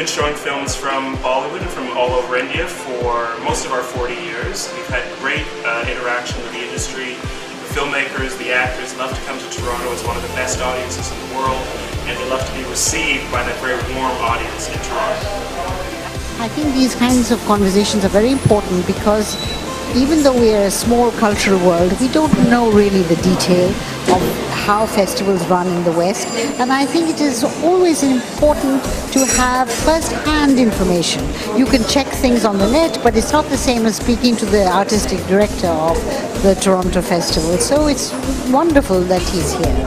been showing films from Bollywood and from all over India for most of our 40 years. We've had great interaction with the industry. The filmmakers, the actors love to come to Toronto. It's one of the best audiences in the world, and they love to be received by that very warm audience in Toronto. I think these kinds of conversations are very important because even though we're a small cultural world, we don't know really the detail of how festivals run in the West. And I think it is always important to have first-hand information. You can check things on the net, but it's not the same as speaking to the artistic director of the Toronto Festival. So it's wonderful that he's here.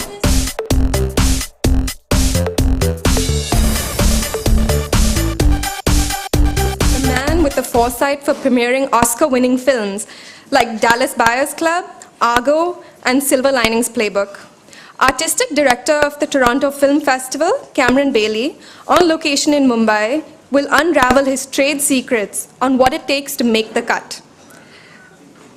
The foresight for premiering Oscar-winning films like Dallas Buyers Club, Argo, and Silver Linings Playbook. Artistic Director of the Toronto Film Festival, Cameron Bailey, on location in Mumbai, will unravel his trade secrets on what it takes to make the cut.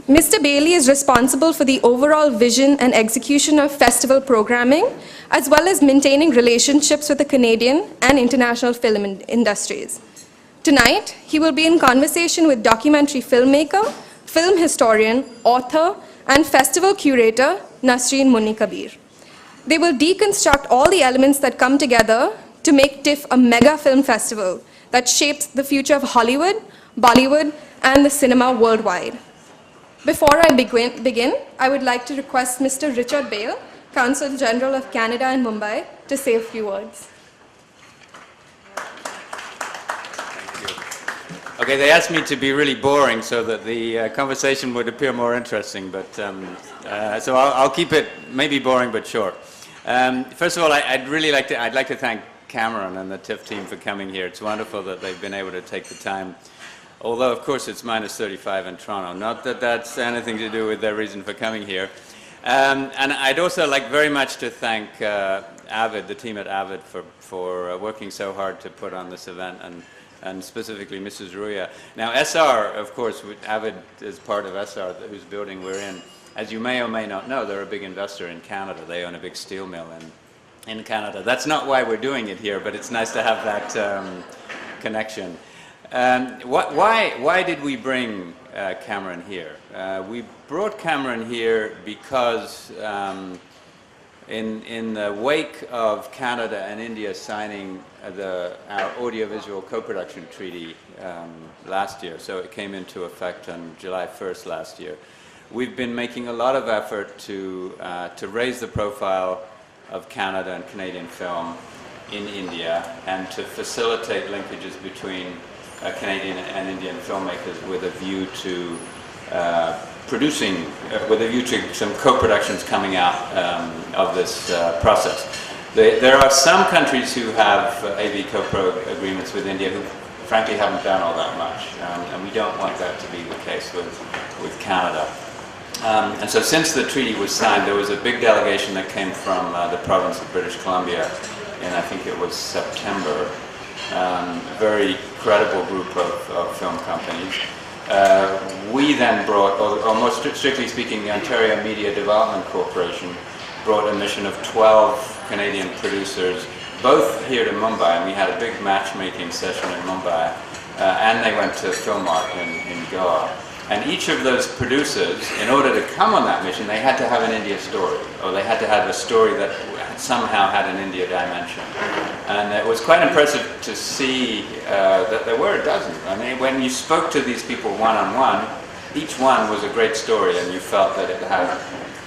Mr. Bailey is responsible for the overall vision and execution of festival programming, as well as maintaining relationships with the Canadian and international film industries. Tonight, he will be in conversation with documentary filmmaker, film historian, author, and festival curator, Nasreen Munni Kabir. They will deconstruct all the elements that come together to make TIFF a mega film festival that shapes the future of Hollywood, Bollywood, and the cinema worldwide. Before I begin, I would like to request Mr. Richard Bale, Consulate General of Canada in Mumbai, to say a few words. Okay, they asked me to be really boring so that the conversation would appear more interesting, but so I'll keep it maybe boring but short. First of all, I'd like to thank Cameron and the TIFF team for coming here. It's wonderful that they've been able to take the time, although of course it's minus 35 in Toronto. Not that that's anything to do with their reason for coming here. And I'd also like very much to thank Avid, the team at Avid, for working so hard to put on this event, and specifically Mrs. Ruya. Now SR, of course, Avid is part of SR, whose building we're in. As you may or may not know, they're a big investor in Canada. They own a big steel mill in Canada. That's not why we're doing it here, but it's nice to have that connection. Why did we bring Cameron here? We brought Cameron here because in the wake of Canada and India signing our audiovisual co-production treaty last year, so it came into effect on July 1st last year, we've been making a lot of effort to raise the profile of Canada and Canadian film in India and to facilitate linkages between Canadian and Indian filmmakers with a view to to some co-productions coming out of this process. There are some countries who have AV co-pro agreements with India who frankly haven't done all that much, and we don't want that to be the case with Canada. And so since the treaty was signed, there was a big delegation that came from the province of British Columbia in, I think it was September, a very credible group of film companies. We then brought, or more strictly speaking, the Ontario Media Development Corporation brought a mission of 12 Canadian producers, both here to Mumbai, and we had a big matchmaking session in Mumbai, and they went to Filmark in Goa. And each of those producers, in order to come on that mission, they had to have an India story, or they had to have a story that somehow had an India dimension. And it was quite impressive to see that there were a dozen. I mean, when you spoke to these people one-on-one, each one was a great story, and you felt that it had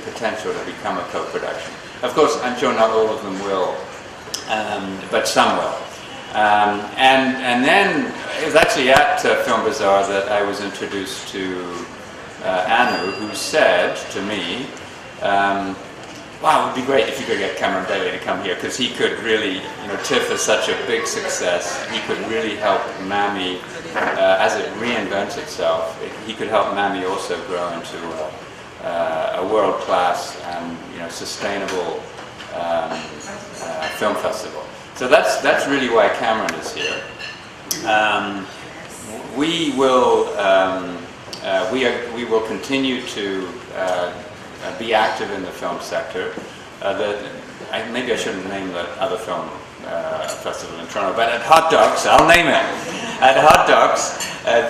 potential to become a co-production. Of course, I'm sure not all of them will, but some will. And then it was actually at Film Bazaar that I was introduced to Anu, who said to me, wow, it would be great if you could get Cameron Bailey to come here, because he could really, TIFF is such a big success, he could really help MAMI, as it reinvents itself, he could help MAMI also grow into a world-class and sustainable film festival. So that's really why Cameron is here. We will continue to be active in the film sector. maybe I shouldn't name the other film festival in Toronto, but at Hot Docs, I'll name it. At Hot Docs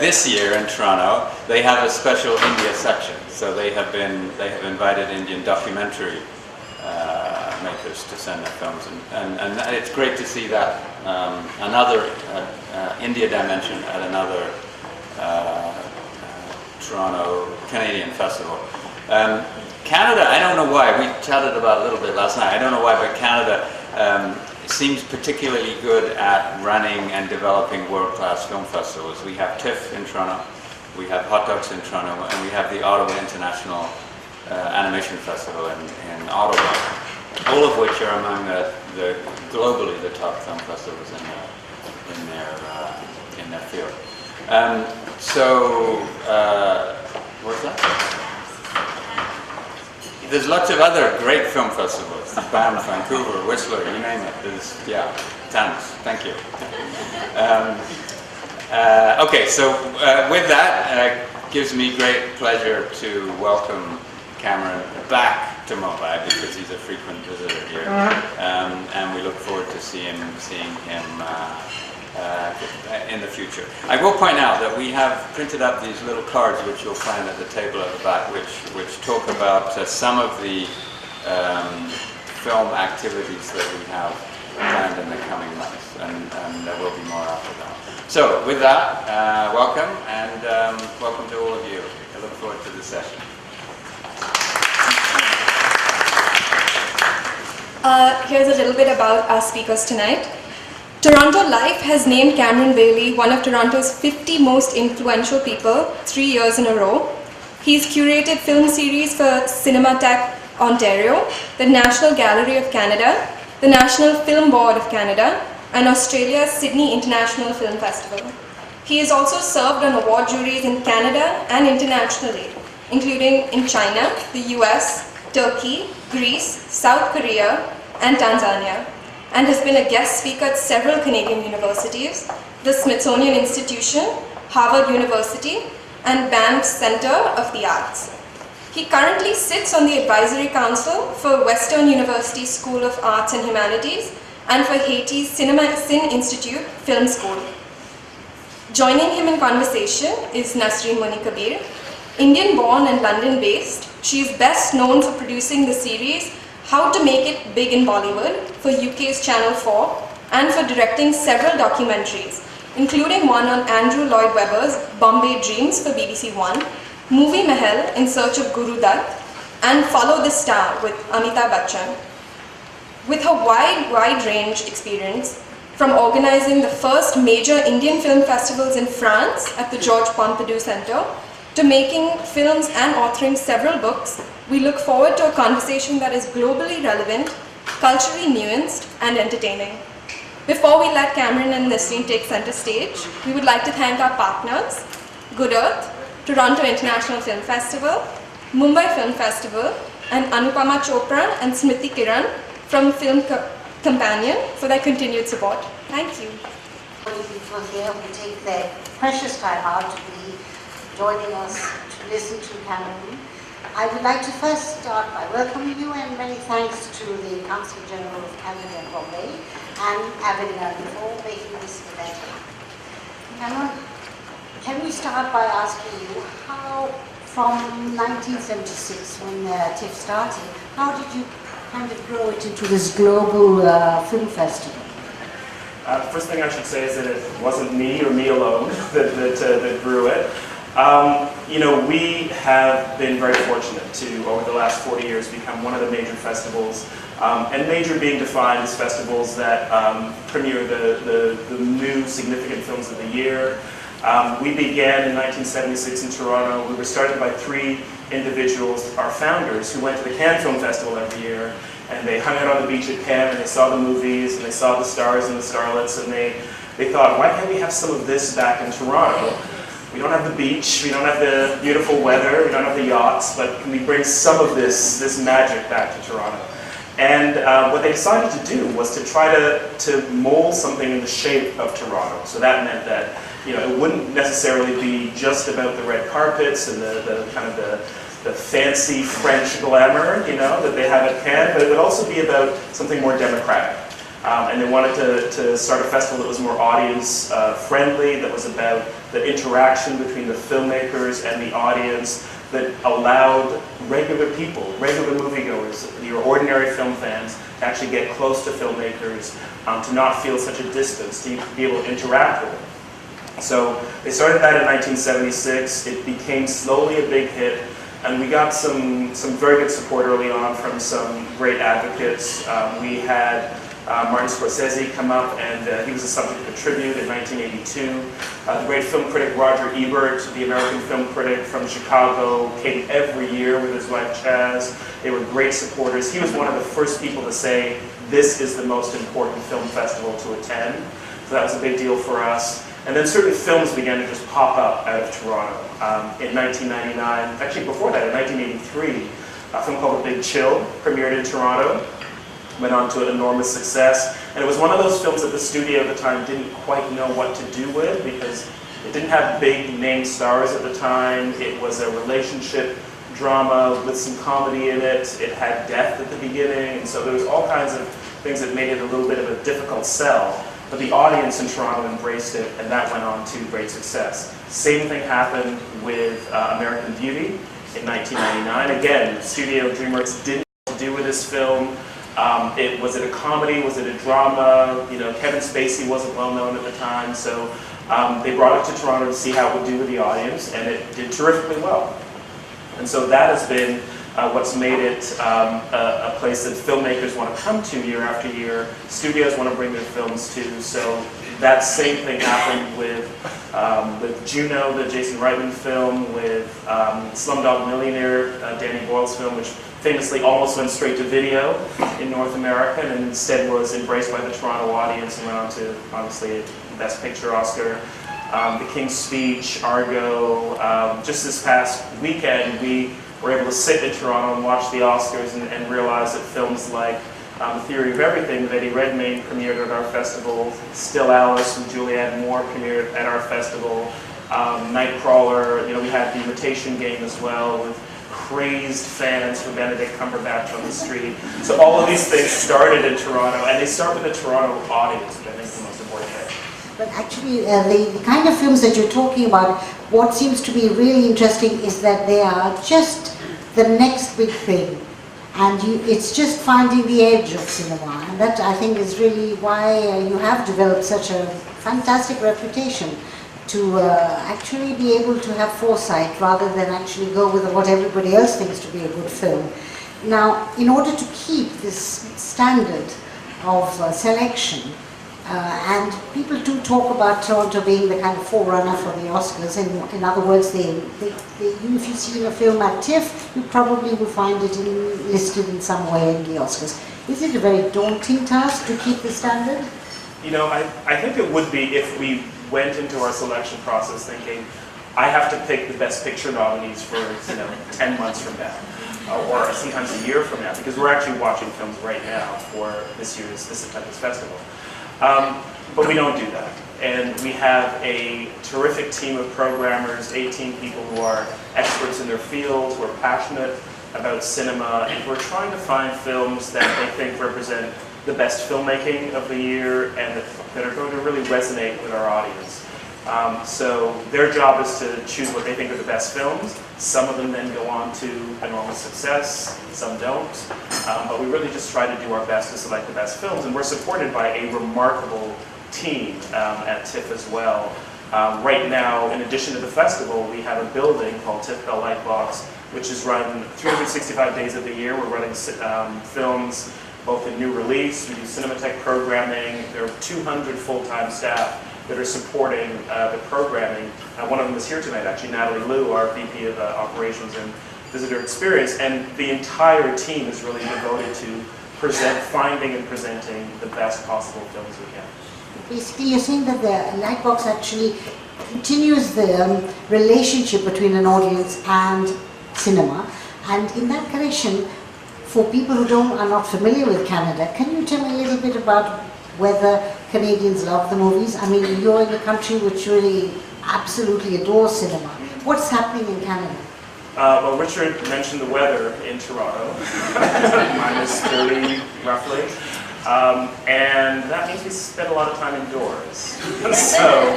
this year in Toronto, they have a special India section. So they have invited Indian documentary makers to send their films, and it's great to see that another India dimension at another Toronto Canadian festival. Canada, I don't know why, we chatted about it a little bit last night, I don't know why, but Canada seems particularly good at running and developing world-class film festivals. We have TIFF in Toronto, we have Hot Docs in Toronto, and we have the Ottawa International Animation Festival in Ottawa, all of which are among the globally the top film festivals in their field. What's that? There's lots of other great film festivals, Banff, Vancouver, Whistler, you name it. There's, yeah, tons. Thank you. Okay, so with that, gives me great pleasure to welcome Cameron back to Mumbai because he's a frequent visitor here, and we look forward to seeing him in the future. I will point out that we have printed up these little cards which you'll find at the table at the back which talk about some of the film activities that we have planned in the coming months, and there will be more after that. So with that, welcome, and welcome to all of you. I look forward to the session. Here's a little bit about our speakers tonight. Toronto Life has named Cameron Bailey one of Toronto's 50 most influential people 3 years in a row. He's curated film series for Cinematheque Ontario, the National Gallery of Canada, the National Film Board of Canada, and Australia's Sydney International Film Festival. He has also served on award juries in Canada and internationally, including in China, the US, Turkey, Greece, South Korea, and Tanzania, and has been a guest speaker at several Canadian universities, the Smithsonian Institution, Harvard University, and Banff Center of the Arts. He currently sits on the Advisory Council for Western University School of Arts and Humanities and for Haiti's Cine Institute Film School. Joining him in conversation is Nasreen Munni Kabir. Indian-born and London-based, she is best known for producing the series How to Make It Big in Bollywood for UK's Channel 4 and for directing several documentaries, including one on Andrew Lloyd Webber's Bombay Dreams for BBC One, Movie Mahal in Search of Guru Dutt, and Follow the Star with Amitabh Bachchan. With her wide range experience, from organizing the first major Indian film festivals in France at the Georges Pompidou Center, to making films and authoring several books, we look forward to a conversation that is globally relevant, culturally nuanced, and entertaining. Before we let Cameron and Nasreen take center stage, we would like to thank our partners, Good Earth, Toronto International Film Festival, Mumbai Film Festival, and Anupama Chopra and Smriti Kiran from Film Companion for their continued support. Thank you. People here who take their precious time out to be joining us to listen to Cameron. I would like to first start by welcoming you and many thanks to the Consulate General of Canada in Bombay and Avid Learning for making this event happen. Cameron, can we start by asking you how, from 1976 when TIFF started, how did you kind of grow it into this global film festival? First thing I should say is that it wasn't me or me alone that grew it. We have been very fortunate to, over the last 40 years, become one of the major festivals, and major being defined as festivals that premiere the new significant films of the year. We began in 1976 in Toronto. We were started by 3 individuals, our founders, who went to the Cannes Film Festival every year, and they hung out on the beach at Cannes, and they saw the movies, and they saw the stars and the starlets, and they thought, why can't we have some of this back in Toronto? We don't have the beach, we don't have the beautiful weather, we don't have the yachts, but can we bring some of this magic back to Toronto? And what they decided to do was to try to mold something in the shape of Toronto. So that meant that it wouldn't necessarily be just about the red carpets and the kind of the fancy French glamour, you know, that they have at Cannes, but it would also be about something more democratic. And they wanted to start a festival that was more audience friendly, that was about the interaction between the filmmakers and the audience, that allowed regular people, regular moviegoers, your ordinary film fans, to actually get close to filmmakers, to not feel such a distance, to be able to interact with them. So they started that in 1976. It became slowly a big hit, and we got some very good support early on from some great advocates. We had Martin Scorsese come up, and he was the subject of a tribute in 1982. The great film critic Roger Ebert, the American film critic from Chicago, came every year with his wife Chaz. They were great supporters. He was one of the first people to say, this is the most important film festival to attend. So that was a big deal for us. And then certainly films began to just pop up out of Toronto. In 1999, actually before that, in 1983, a film called The Big Chill premiered in Toronto. Went on to an enormous success, and it was one of those films that the studio at the time didn't quite know what to do with, because it didn't have big name stars at the time. It was a relationship drama with some comedy in it. It had death at the beginning, and so there was all kinds of things that made it a little bit of a difficult sell. But the audience in Toronto embraced it, and that went on to great success. Same thing happened with American Beauty in 1999. Again, Studio DreamWorks didn't know what to do with this film. Was it a comedy? Was it a drama? You know, Kevin Spacey wasn't well known at the time, so they brought it to Toronto to see how it would do with the audience, and it did terrifically well. And so that has been what's made it a place that filmmakers want to come to year after year. Studios want to bring their films to. So that same thing happened with Juno, the Jason Reitman film, with Slumdog Millionaire, Danny Boyle's film, which famously almost went straight to video in North America, and instead was embraced by the Toronto audience and went on to, obviously, Best Picture Oscar. The King's Speech, Argo. Just this past weekend, we were able to sit in Toronto and watch the Oscars and realize that films like The Theory of Everything, that Eddie Redmayne premiered at our festival, Still Alice from Julianne Moore premiered at our festival, Nightcrawler. You know, we had The Imitation Game as well, with crazed fans for Benedict Cumberbatch on the street. So all of these things started in Toronto, and they start with the Toronto audience, which I think is the most important thing. But actually, the kind of films that you're talking about, what seems to be really interesting is that they are just the next big thing. And it's just finding the edge of cinema. And that, I think, is really why you have developed such a fantastic reputation, to actually be able to have foresight rather than actually go with what everybody else thinks to be a good film. Now, in order to keep this standard of selection, and people do talk about Toronto being the kind of forerunner for the Oscars. In other words, if you've seen a film at TIFF, you probably will find it listed in some way in the Oscars. Is it a very daunting task to keep the standard? You know, I think it would be if we went into our selection process thinking, I have to pick the Best Picture nominees for 10 months from now, or sometimes a year from now, because we're actually watching films right now for this September's festival. But we don't do that. And we have a terrific team of programmers, 18 people who are experts in their field, who are passionate about cinema, and who are trying to find films that they think represent the best filmmaking of the year and that are going to really resonate with our audience. So their job is to choose what they think are the best films. Some of them then go on to enormous success, some don't. But we really just try to do our best to select the best films, and we're supported by a remarkable team at TIFF as well. Right now, in addition to the festival, we have a building called TIFF Bell Lightbox, which is run 365 days of the year. We're running films both in new release, we do Cinematech programming. There are 200 full-time staff that are supporting the programming. One of them is here tonight, actually, Natalie Liu, our VP of Operations and Visitor Experience, and the entire team is really devoted to finding and presenting the best possible films we can. Basically, you're saying that the Lightbox actually continues the relationship between an audience and cinema, and in that connection, for people who are not familiar with Canada, can you tell me a little bit about whether Canadians love the movies? I mean, you're in a country which really absolutely adores cinema. What's happening in Canada? Well, Richard mentioned the weather in Toronto, minus 30 roughly, and that means we spend a lot of time indoors. So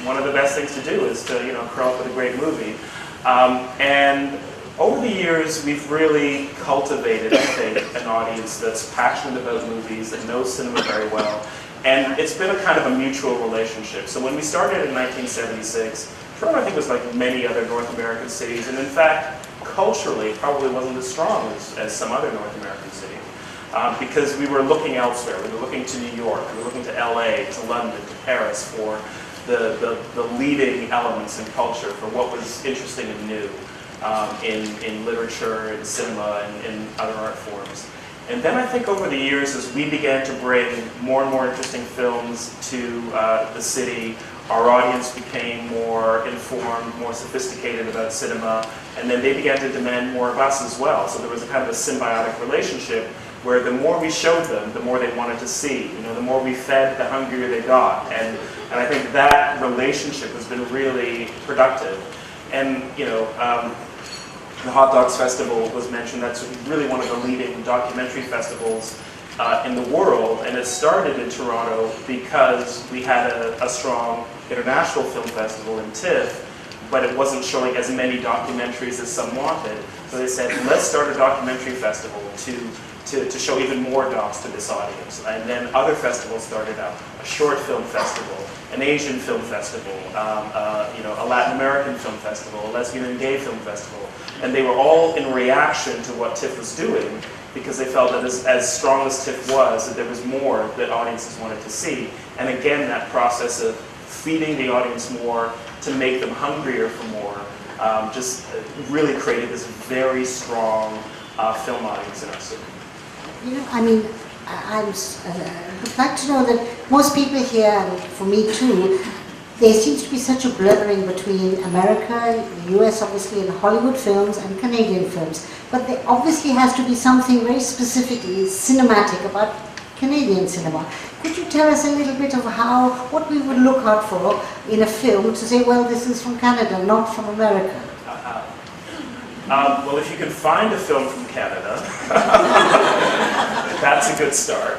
one of the best things to do is to curl up with a great movie. And over the years, we've really cultivated, I think, an audience that's passionate about movies, that knows cinema very well, and it's been a kind of a mutual relationship. So when we started in 1976, Toronto, I think, was like many other North American cities, and in fact, culturally, probably wasn't as strong as some other North American cities, because we were looking elsewhere. We were looking to New York, we were looking to LA, to London, to Paris for the leading elements in culture, for what was interesting and new in literature, in cinema, and in other art forms. And then I think over the years, as we began to bring more and more interesting films to the city, our audience became more informed, more sophisticated about cinema, and then they began to demand more of us as well. So there was a kind of a symbiotic relationship where the more we showed them, the more they wanted to see. The more we fed, the hungrier they got. And I think that relationship has been really productive. And the Hot Dogs Festival was mentioned. That's really one of the leading documentary festivals in the world, and it started in Toronto because we had a strong international film festival in TIFF, but it wasn't showing as many documentaries as some wanted. So they said, let's start a documentary festival to show even more docs to this audience. And then other festivals started up, a short film festival, an Asian film festival, a Latin American film festival, a lesbian and gay film festival. And they were all in reaction to what TIFF was doing, because they felt that as strong as TIFF was, that there was more that audiences wanted to see. And again, that process of feeding the audience more to make them hungrier for more just really created this very strong film audience in our city. I'd like to know that most people here, and for me too, there seems to be such a blurring between America, the US obviously, and Hollywood films and Canadian films. But there obviously has to be something very specifically cinematic about Canadian cinema. Could you tell us a little bit of what we would look out for in a film to say, well, this is from Canada, not from America? Well, if you can find a film from Canada, that's a good start.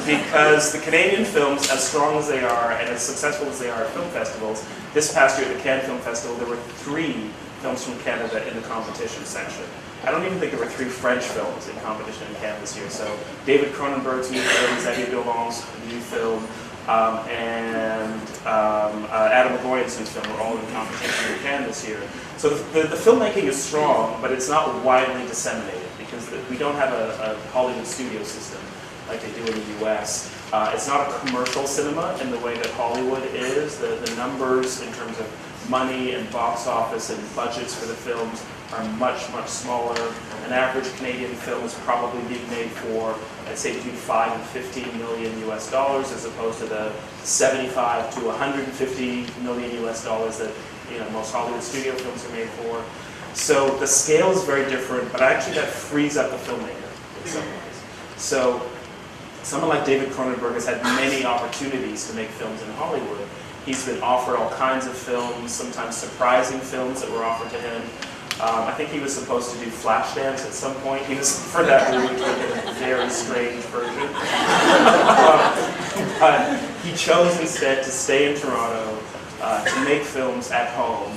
Because the Canadian films, as strong as they are and as successful as they are at film festivals, this past year at the Cannes Film Festival, there were 3 films from Canada in the competition section. I don't even think there were 3 French films in competition in Cannes this year. So David Cronenberg's new film, Xavier Dolan's new film, and Adam Goyanson's film were all in competition in Cannes this year. So the filmmaking is strong, but it's not widely disseminated because we don't have a Hollywood studio system like they do in the US. It's not a commercial cinema in the way that Hollywood is. The numbers in terms of money and box office and budgets for the films are much, much smaller. An average Canadian film is probably being made for, I'd say, between 5 and 15 million US dollars, as opposed to the 75 to 150 million US dollars that most Hollywood studio films are made for. So the scale is very different, but actually that frees up the filmmaker in some ways. So someone like David Cronenberg has had many opportunities to make films in Hollywood. He's been offered all kinds of films, sometimes surprising films that were offered to him. I think he was supposed to do Flashdance at some point. He was, for that movie, given a very strange version. But he chose instead to stay in Toronto, to make films at home,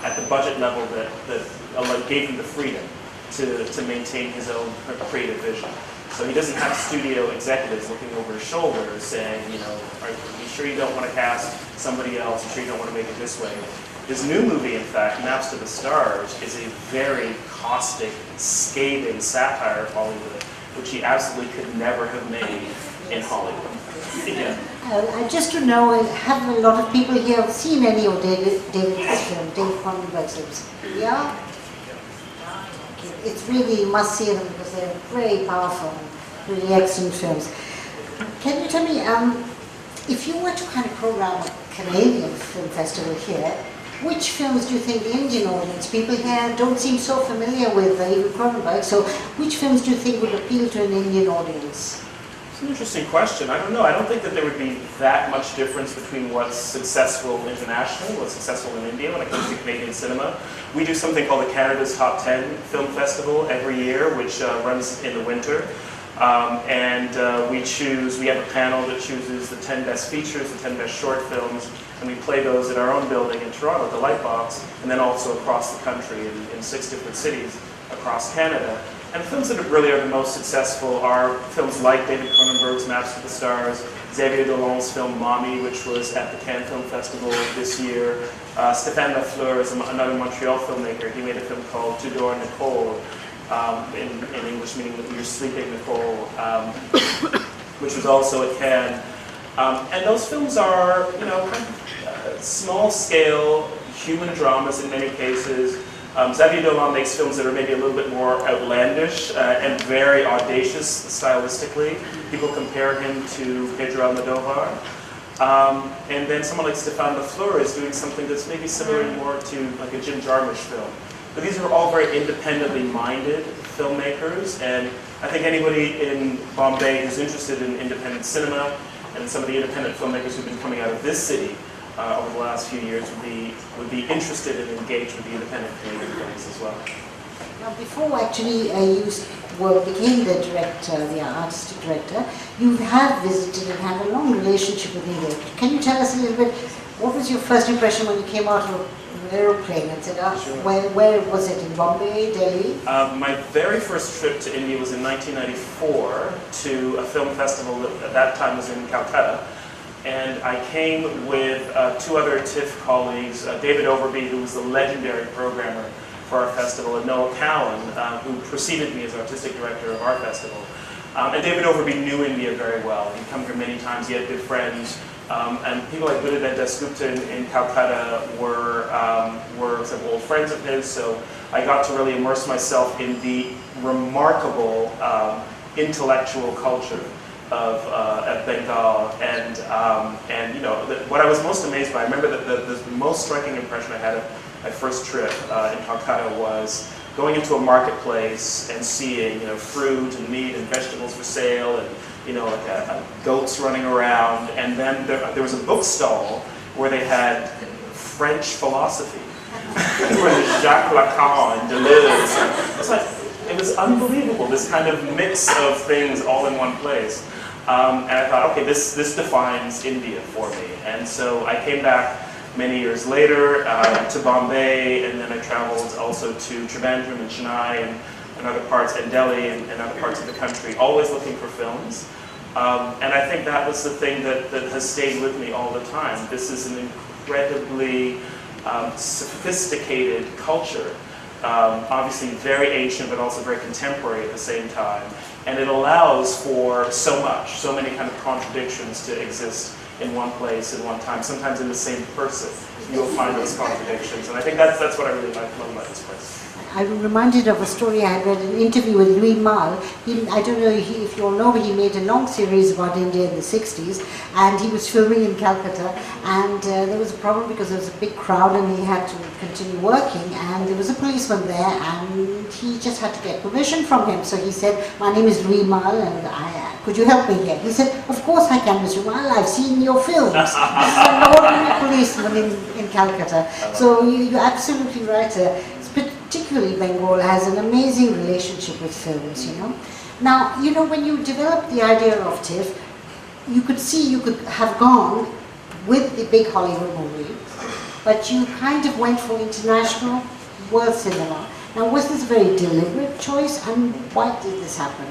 at the budget level that gave him the freedom to maintain his own creative vision. So he doesn't have studio executives looking over his shoulder saying, are you sure you don't want to cast somebody else? Are you sure you don't want to make it this way? His new movie, in fact, Maps to the Stars, is a very caustic, scathing satire of Hollywood, which he absolutely could never have made in Hollywood. Yeah. Just to know, have a lot of people here seen any of David's films, David Cronenberg's films? Yeah? It's really, you must see them because they're very powerful, really excellent films. Can you tell me, if you were to kind of program a Canadian film festival here, which films do you think the Indian audience, people here don't seem so familiar with David Cronenberg, so which films do you think would appeal to an Indian audience? It's an interesting question. I don't know. I don't think that there would be that much difference between what's successful internationally, what's successful in India when it comes to Canadian cinema. We do something called the Canada's Top 10 Film Festival every year, which runs in the winter. We have a panel that chooses the 10 best features, the 10 best short films, and we play those in our own building in Toronto, the Lightbox, and then also across the country in 6 different cities across Canada. And the films that really are the most successful are films like David Cronenberg's Maps to the Stars, Xavier Dolan's film Mommy, which was at the Cannes Film Festival this year. Stéphane Lafleur is another Montreal filmmaker. He made a film called Tu dors, Nicole, in English meaning You're Sleeping, Nicole, which was also at Cannes. And those films are, kind of small-scale human dramas in many cases. Xavier Dolan makes films that are maybe a little bit more outlandish and very audacious stylistically. People compare him to Pedro Almodovar. And then someone like Stéphane Lafleur is doing something that's maybe similar more to like a Jim Jarmusch film. But these are all very independently minded filmmakers, and I think anybody in Bombay who's interested in independent cinema and some of the independent filmmakers who've been coming out of this city over the last few years would be interested and engaged with the independent Canadian films as well. Now, before actually you became the director, the artistic director, you have visited and had a long relationship with India. Can you tell us a little bit, what was your first impression when you came out of an aeroplane and said, Sure. where was it, in Bombay, Delhi? My very first trip to India was in 1994 to a film festival that at that time was in Calcutta. And I came with 2 other TIFF colleagues, David Overby, who was the legendary programmer for our festival, and Noah Cowan, who preceded me as artistic director of our festival. And David Overby knew India very well. He'd come here many times, he had good friends. And people like Buddha Dasgupta in Calcutta were some old friends of his, so I got to really immerse myself in the remarkable intellectual culture of Bengal, and what I was most amazed by, I remember that the most striking impression I had of my first trip in Calcutta was going into a marketplace and seeing fruit and meat and vegetables for sale, and goats running around, and then there was a bookstall where they had French philosophy. There was Jacques Lacan and Deleuze. It was unbelievable, this kind of mix of things all in one place. And I thought, okay, this defines India for me. And so I came back many years later to Bombay, and then I traveled also to Trivandrum and Chennai and other parts, and Delhi and other parts of the country, always looking for films. And I think that was the thing that has stayed with me all the time. This is an incredibly sophisticated culture, obviously very ancient but also very contemporary at the same time. And it allows for so much, so many kind of contradictions to exist in one place, in one time, sometimes in the same person. You'll find those contradictions. And I think that's what I really love about this place. I'm reminded of a story I read, an interview with Louis Malle. I don't know if you all know, but he made a long series about India in the 60s, and he was filming in Calcutta, and there was a problem because there was a big crowd and he had to continue working, and there was a policeman there, and he just had to get permission from him. So he said, "My name is Louis Malle, and could you help me here?" He said, "Of course I can, Mr. Malle, I've seen your films." This is an ordinary policeman in Calcutta. So you're absolutely right. Particularly Bengal has an amazing relationship with films, Now, when you developed the idea of TIFF, you could see you could have gone with the big Hollywood movie, but you kind of went for international world cinema. Now, was this a very deliberate choice, and why did this happen?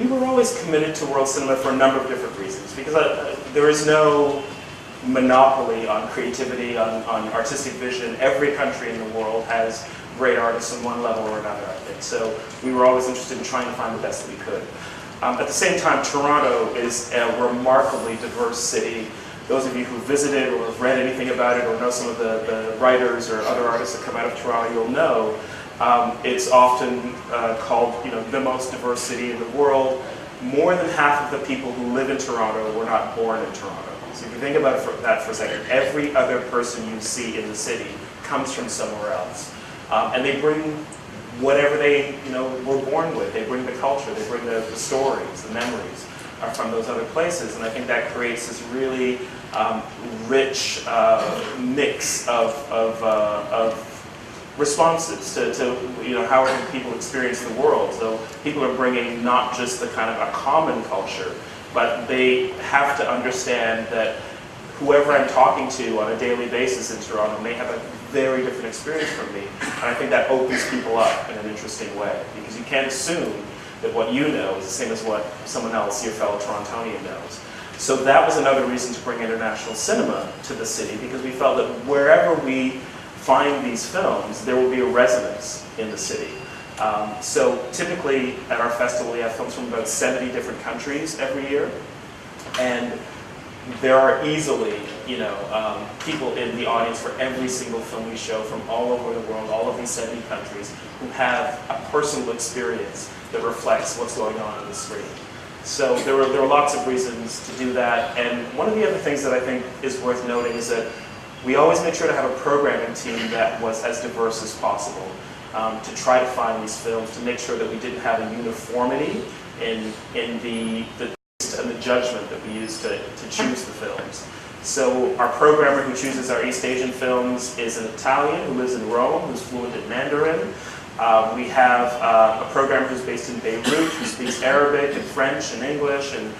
We were always committed to world cinema for a number of different reasons, because there is no monopoly on creativity, on artistic vision. Every country in the world has great artists on one level or another, I think. So we were always interested in trying to find the best that we could. At the same time, Toronto is a remarkably diverse city. Those of you who visited or have read anything about it or know some of the writers or other artists that come out of Toronto, you'll know it's often called the most diverse city in the world. More than half of the people who live in Toronto were not born in Toronto. So if you think about that for a second, every other person you see in the city comes from somewhere else. And they bring whatever they were born with. They bring the culture, they bring the stories, the memories are from those other places, and I think that creates this really rich mix of responses to how people experience the world. So people are bringing not just the kind of a common culture, but they have to understand that whoever I'm talking to on a daily basis in Toronto may have a very different experience from me, and I think that opens people up in an interesting way, because you can't assume that what you know is the same as what someone else, your fellow Torontonian, knows. So that was another reason to bring international cinema to the city, because we felt that wherever we find these films, there will be a resonance in the city. So typically at our festival we have films from about 70 different countries every year, and there are easily people in the audience for every single film we show from all over the world, all of these 70 countries, who have a personal experience that reflects what's going on the screen. So there were lots of reasons to do that, and one of the other things that I think is worth noting is that we always made sure to have a programming team that was as diverse as possible, to try to find these films, to make sure that we didn't have a uniformity in the taste and the judgment that we use to choose the films. So our programmer who chooses our East Asian films is an Italian who lives in Rome, who's fluent in Mandarin. We have a programmer who's based in Beirut, who speaks Arabic and French and English, and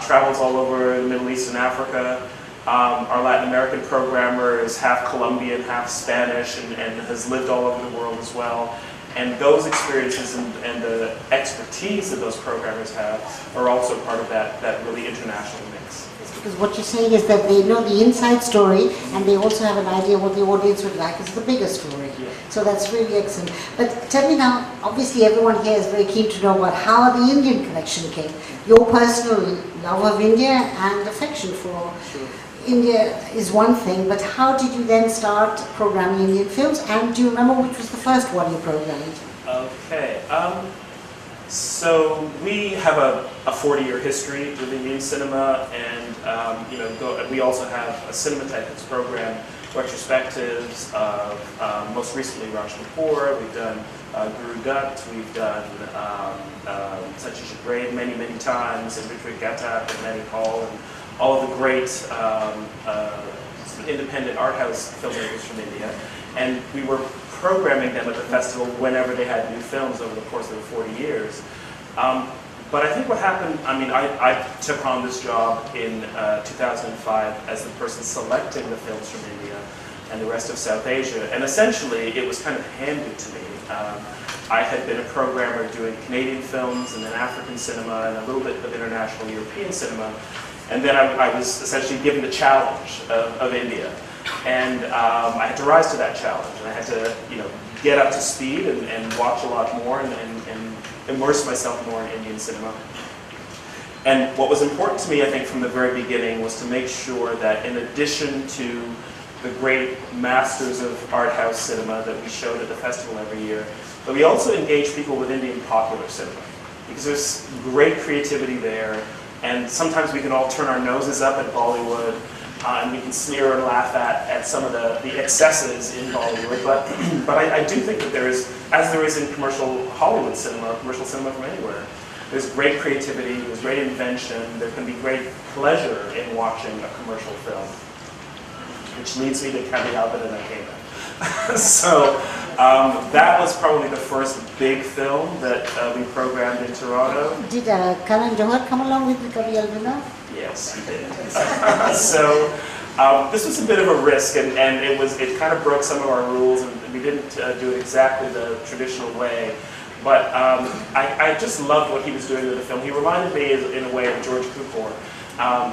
travels all over the Middle East and Africa. Our Latin American programmer is half Colombian, half Spanish, and has lived all over the world as well. And those experiences and the expertise that those programmers have are also part of that really international mix. Because what you're saying is that they know the inside story, and they also have an idea what the audience would like is the bigger story. Yeah. So that's really excellent. But tell me now, obviously everyone here is very keen to know about how the Indian connection came. Your personal love of India and affection for India is one thing, but how did you then start programming Indian films? And do you remember which was the first one you programmed? Okay. So we have a 40-year history with Indian cinema, and we also have a Cinematechnics program, retrospectives of most recently Raj Kapoor. We've done Guru Dutt. We've done Satyajit Ray many times, and Ritwik Ghatak and Manny Paul, and all of the great independent art house filmmakers from India, and we were programming them at the festival whenever they had new films over the course of the 40 years. But I think what happened, I took on this job in 2005 as the person selecting the films from India and the rest of South Asia, and essentially it was kind of handed to me. I had been a programmer doing Canadian films and then African cinema and a little bit of international European cinema, and then I was essentially given the challenge of India. And I had to rise to that challenge, and I had to, get up to speed and watch a lot more and immerse myself more in Indian cinema. And what was important to me, I think, from the very beginning was to make sure that in addition to the great masters of art house cinema that we showed at the festival every year, that we also engage people with Indian popular cinema, because there's great creativity there, and sometimes we can all turn our noses up at Bollywood, and we can sneer and laugh at some of the excesses in Bollywood, but I do think that there is, as there is in commercial Hollywood cinema, or commercial cinema from anywhere, there's great creativity, there's great invention, there can be great pleasure in watching a commercial film, which leads me to Kabhi and Akema. So that was probably the first big film that we programmed in Toronto. Did Karan Johar come along with the Kabhi Alvida? Yes, he did. So this was a bit of a risk, and it kind of broke some of our rules, and we didn't do it exactly the traditional way. But I just loved what he was doing with the film. He reminded me, in a way, of George Cukor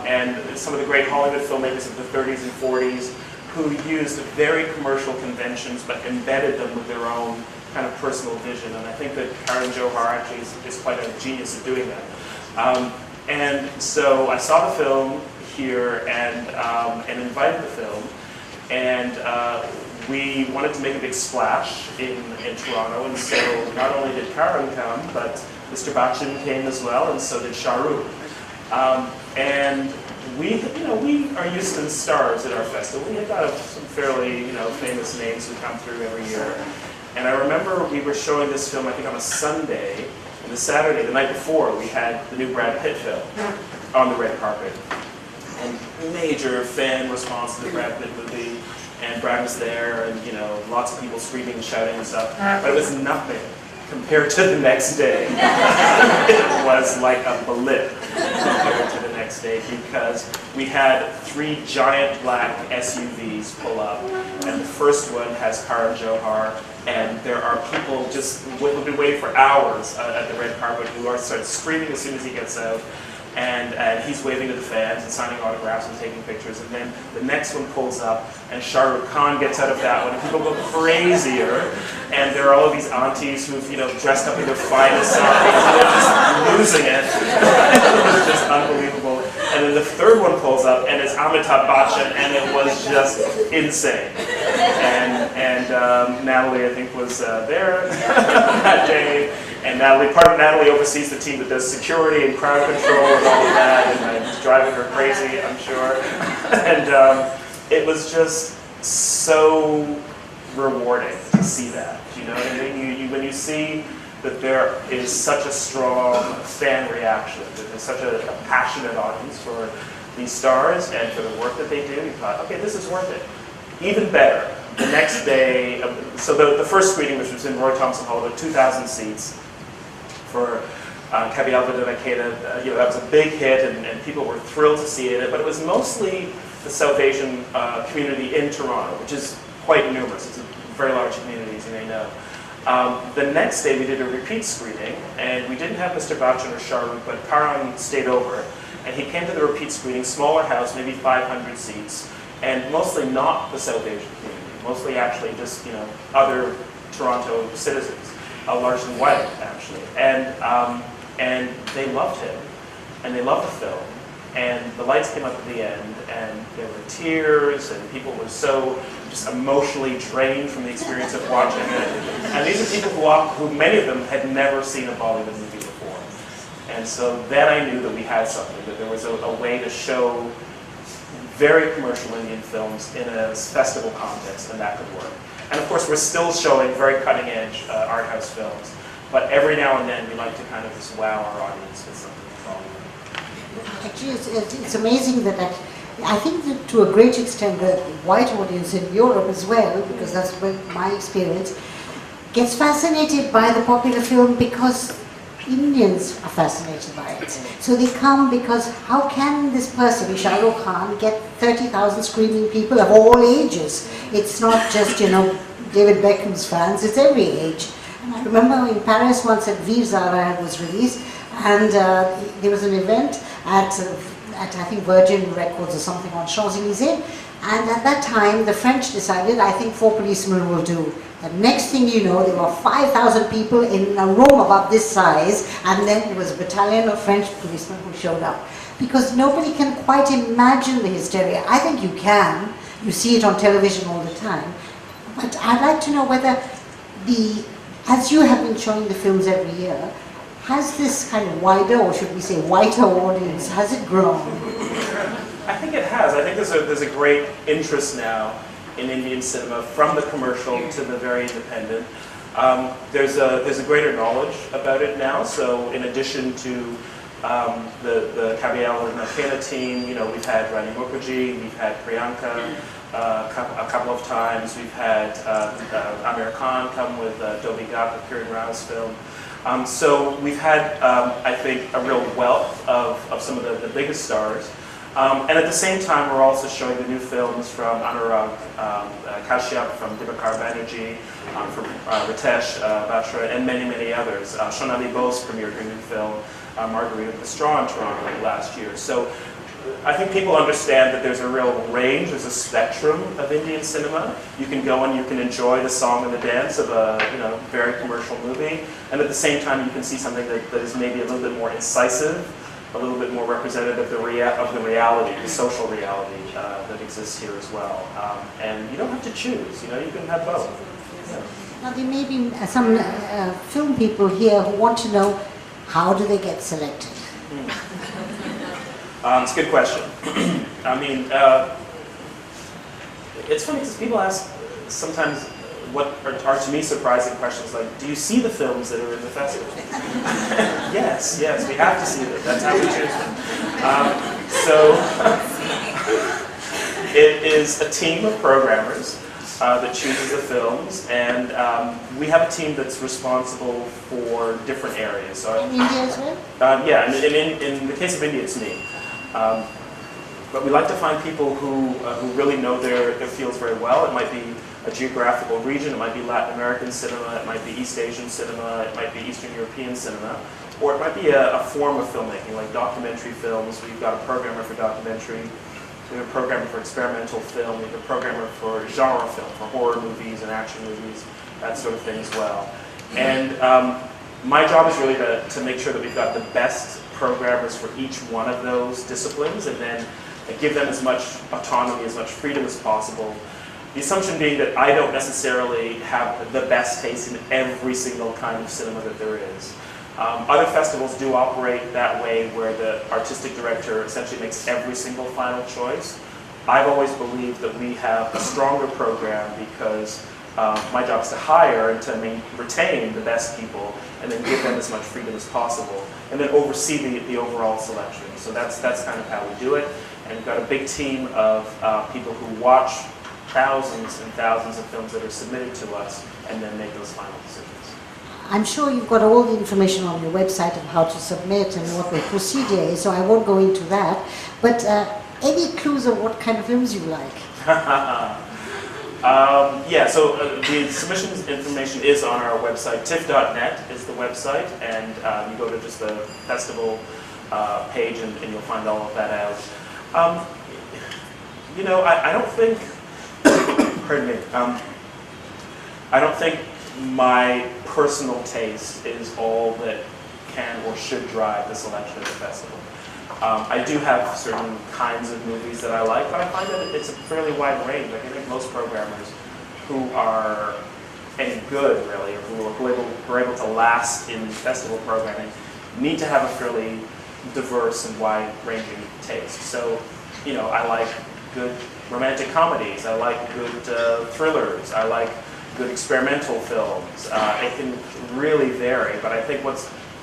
and some of the great Hollywood filmmakers of the 30s and 40s who used very commercial conventions but embedded them with their own kind of personal vision. And I think that Karan Johar actually is quite a genius at doing that. And so I saw the film here and invited the film, and we wanted to make a big splash in Toronto, and so not only did Karan come, but Mr. Bachchan came as well, and so did Shah Rukh. And we are used to the stars at our festival. We got some fairly famous names who come through every year. And I remember we were showing this film, I think on a Sunday, and the Saturday, the night before, we had the new Brad Pitt film on the red carpet. And major fan response to the Brad Pitt movie, and Brad was there, and you know, lots of people screaming and shouting and stuff, but it was nothing compared to the next day. It was like a blip compared to the next day, because we had 3 giant black SUVs pull up, and the first one has Karan Johar, and there are people just who've been waiting for hours at the red carpet who are started screaming as soon as he gets out. And he's waving to the fans and signing autographs and taking pictures. And then the next one pulls up, and Shah Rukh Khan gets out of that one, and people go crazier. And there are all of these aunties who've, you know, dressed up in their finest outfits, and they're just losing it. It was just unbelievable. And then the third one pulls up, and it's Amitabh Bachchan, and it was just insane. And Natalie, I think, was there that day. And part of Natalie oversees the team that does security and crowd control and all of that, and it's driving her crazy, I'm sure. And it was just so rewarding to see that, you know what I mean? When you see that there is such a strong fan reaction, that there's such a passionate audience for these stars and for the work that they do, you thought, okay, this is worth it. Even better, the next day, so the first screening, which was in Roy Thompson Hall, about 2,000 seats, for Cabial Vidavakeda, you know, that was a big hit, and people were thrilled to see it. But it was mostly the South Asian community in Toronto, which is quite numerous. It's a very large community, as you may know. The next day, we did a repeat screening, and we didn't have Mr. Bachchan or Shah Rukh, but Karan stayed over, and he came to the repeat screening, smaller house, maybe 500 seats, and mostly not the South Asian community, mostly actually just, you know, other Toronto citizens. Largely white, actually, and they loved him, and they loved the film, and the lights came up at the end, and there were tears, and people were so just emotionally drained from the experience of watching it. And these are people who many of them had never seen a Bollywood movie before, and so then I knew that we had something, that there was a way to show very commercial Indian films in a festival context, and that could work. And of course, we're still showing very cutting-edge art house films, but every now and then we like to kind of just wow our audience with something Bollywood. Actually, it's amazing that I think that to a great extent the white audience in Europe as well, because that's been my experience, gets fascinated by the popular film because Indians are fascinated by it. So they come because how can this person, Shah Rukh Khan, get 30,000 screaming people of all ages? It's not just, you know, David Beckham's fans, it's every age. And I remember in Paris once at Vive Zara was released, and there was an event at I think Virgin Records or something on Champs-Élysées, and at that time the French decided, I think 4 policemen will do. The next thing you know, there were 5,000 people in a room about this size, and then there was a battalion of French policemen who showed up. Because nobody can quite imagine the hysteria. I think you can. You see it on television all the time. But I'd like to know whether as you have been showing the films every year, has this kind of wider, or should we say whiter audience, has it grown? I think it has. I think there's a great interest now in Indian cinema, from the commercial to the very independent. There's a greater knowledge about it now. So in addition to the Cabial Vidavakeda team, you know, we've had Rani Mukherjee, we've had Priyanka a couple of times. We've had Amir Khan come with Dobhi Ghat, with Kiran Rao's film. So we've had, I think, a real wealth of some of the biggest stars. And at the same time, we're also showing the new films from Anurag Kashyap, from Dibakar Banerjee, from Ritesh Batra, and many, many others. Shonali Bose premiered her new film, Margarita with the Straw, in Toronto last year. So I think people understand that there's a real range, there's a spectrum of Indian cinema. You can go and you can enjoy the song and the dance of a very commercial movie, and at the same time you can see something that is maybe a little bit more incisive, a little bit more representative of the reality, the social reality that exists here as well. And you don't have to choose, you can have both. Yeah. Now there may be some film people here who want to know, how do they get selected? It's a good question. I mean, it's funny because people ask sometimes, what are to me surprising questions like, do you see the films that are in the festival? Yes, we have to see them. That's how we choose them. So it is a team of programmers that chooses the films, and we have a team that's responsible for different areas. So in India as well? Yeah, in the case of India, it's me. But we like to find people who really know their fields very well. It might be a geographical region, it might be Latin American cinema, it might be East Asian cinema, it might be Eastern European cinema, or it might be a form of filmmaking, like documentary films. We've got a programmer for documentary, we have a programmer for experimental film, we have a programmer for genre film, for horror movies and action movies, that sort of thing as well. And my job is really to make sure that we've got the best programmers for each one of those disciplines, and then give them as much autonomy, as much freedom as possible. The assumption being that I don't necessarily have the best taste in every single kind of cinema that there is. Other festivals do operate that way, where the artistic director essentially makes every single final choice. I've always believed that we have a stronger program because my job is to hire and to retain the best people, and then give them as much freedom as possible, and then oversee the overall selection. So that's kind of how we do it. And we've got a big team of people who watch thousands and thousands of films that are submitted to us, and then make those final decisions. I'm sure you've got all the information on your website of how to submit and what the procedure is, so I won't go into that. But any clues of what kind of films you like? Yeah, so the submissions information is on our website. TIFF.net is the website, and you go to just the festival page, and you'll find all of that out. You know, I don't think, pardon me, I don't think my personal taste is all that can or should drive the selection of the festival. I do have certain kinds of movies that I like, but I find that it's a fairly wide range. Like, I think most programmers who are any good, really, or who are able to last in festival programming, need to have a fairly diverse and wide-ranging taste. So, you know, I like good romantic comedies, I like good thrillers, I like good experimental films. It can really vary, but I think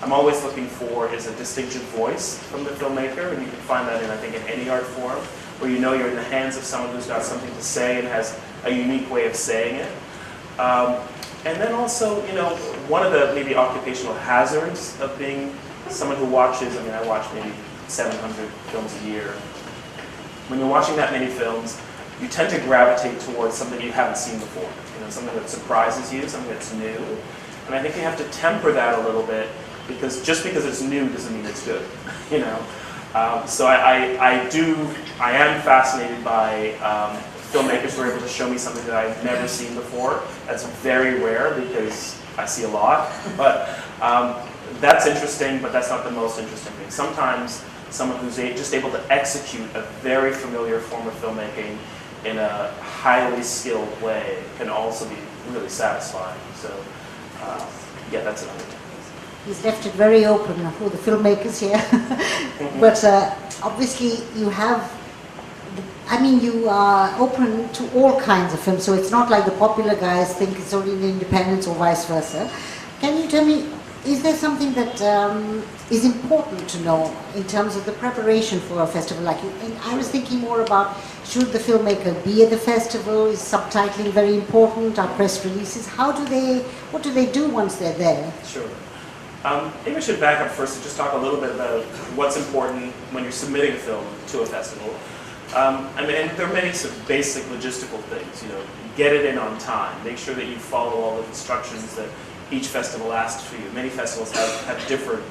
I'm always looking for is a distinctive voice from the filmmaker, and you can find that I think in any art form, where you know you're in the hands of someone who's got something to say and has a unique way of saying it. And then also, you know, one of the maybe occupational hazards of being someone who watches, I watch maybe 700 films a year. When you're watching that many films, you tend to gravitate towards something you haven't seen before. You know, something that surprises you, something that's new. And I think you have to temper that a little bit, because just because it's new doesn't mean it's good. You know, so I am fascinated by filmmakers who are able to show me something that I've never seen before. That's very rare because I see a lot, but that's interesting, but that's not the most interesting thing. Sometimes someone who's just able to execute a very familiar form of filmmaking in a highly skilled way can also be really satisfying. So, yeah, that's another thing. He's left it very open for the filmmakers here. But obviously you have, you are open to all kinds of films, so it's not like the popular guys think it's only in independence or vice versa. Can you tell me, is there something that is important to know in terms of the preparation for a festival like you? And I was thinking more about, should the filmmaker be at the festival? Is subtitling very important? Are press releases? What do they do once they're there? Sure. Maybe I should back up first and just talk a little bit about what's important when you're submitting a film to a festival. And there are many sort of basic logistical things. You know, get it in on time. Make sure that you follow all the instructions that each festival asks for you. Many festivals have different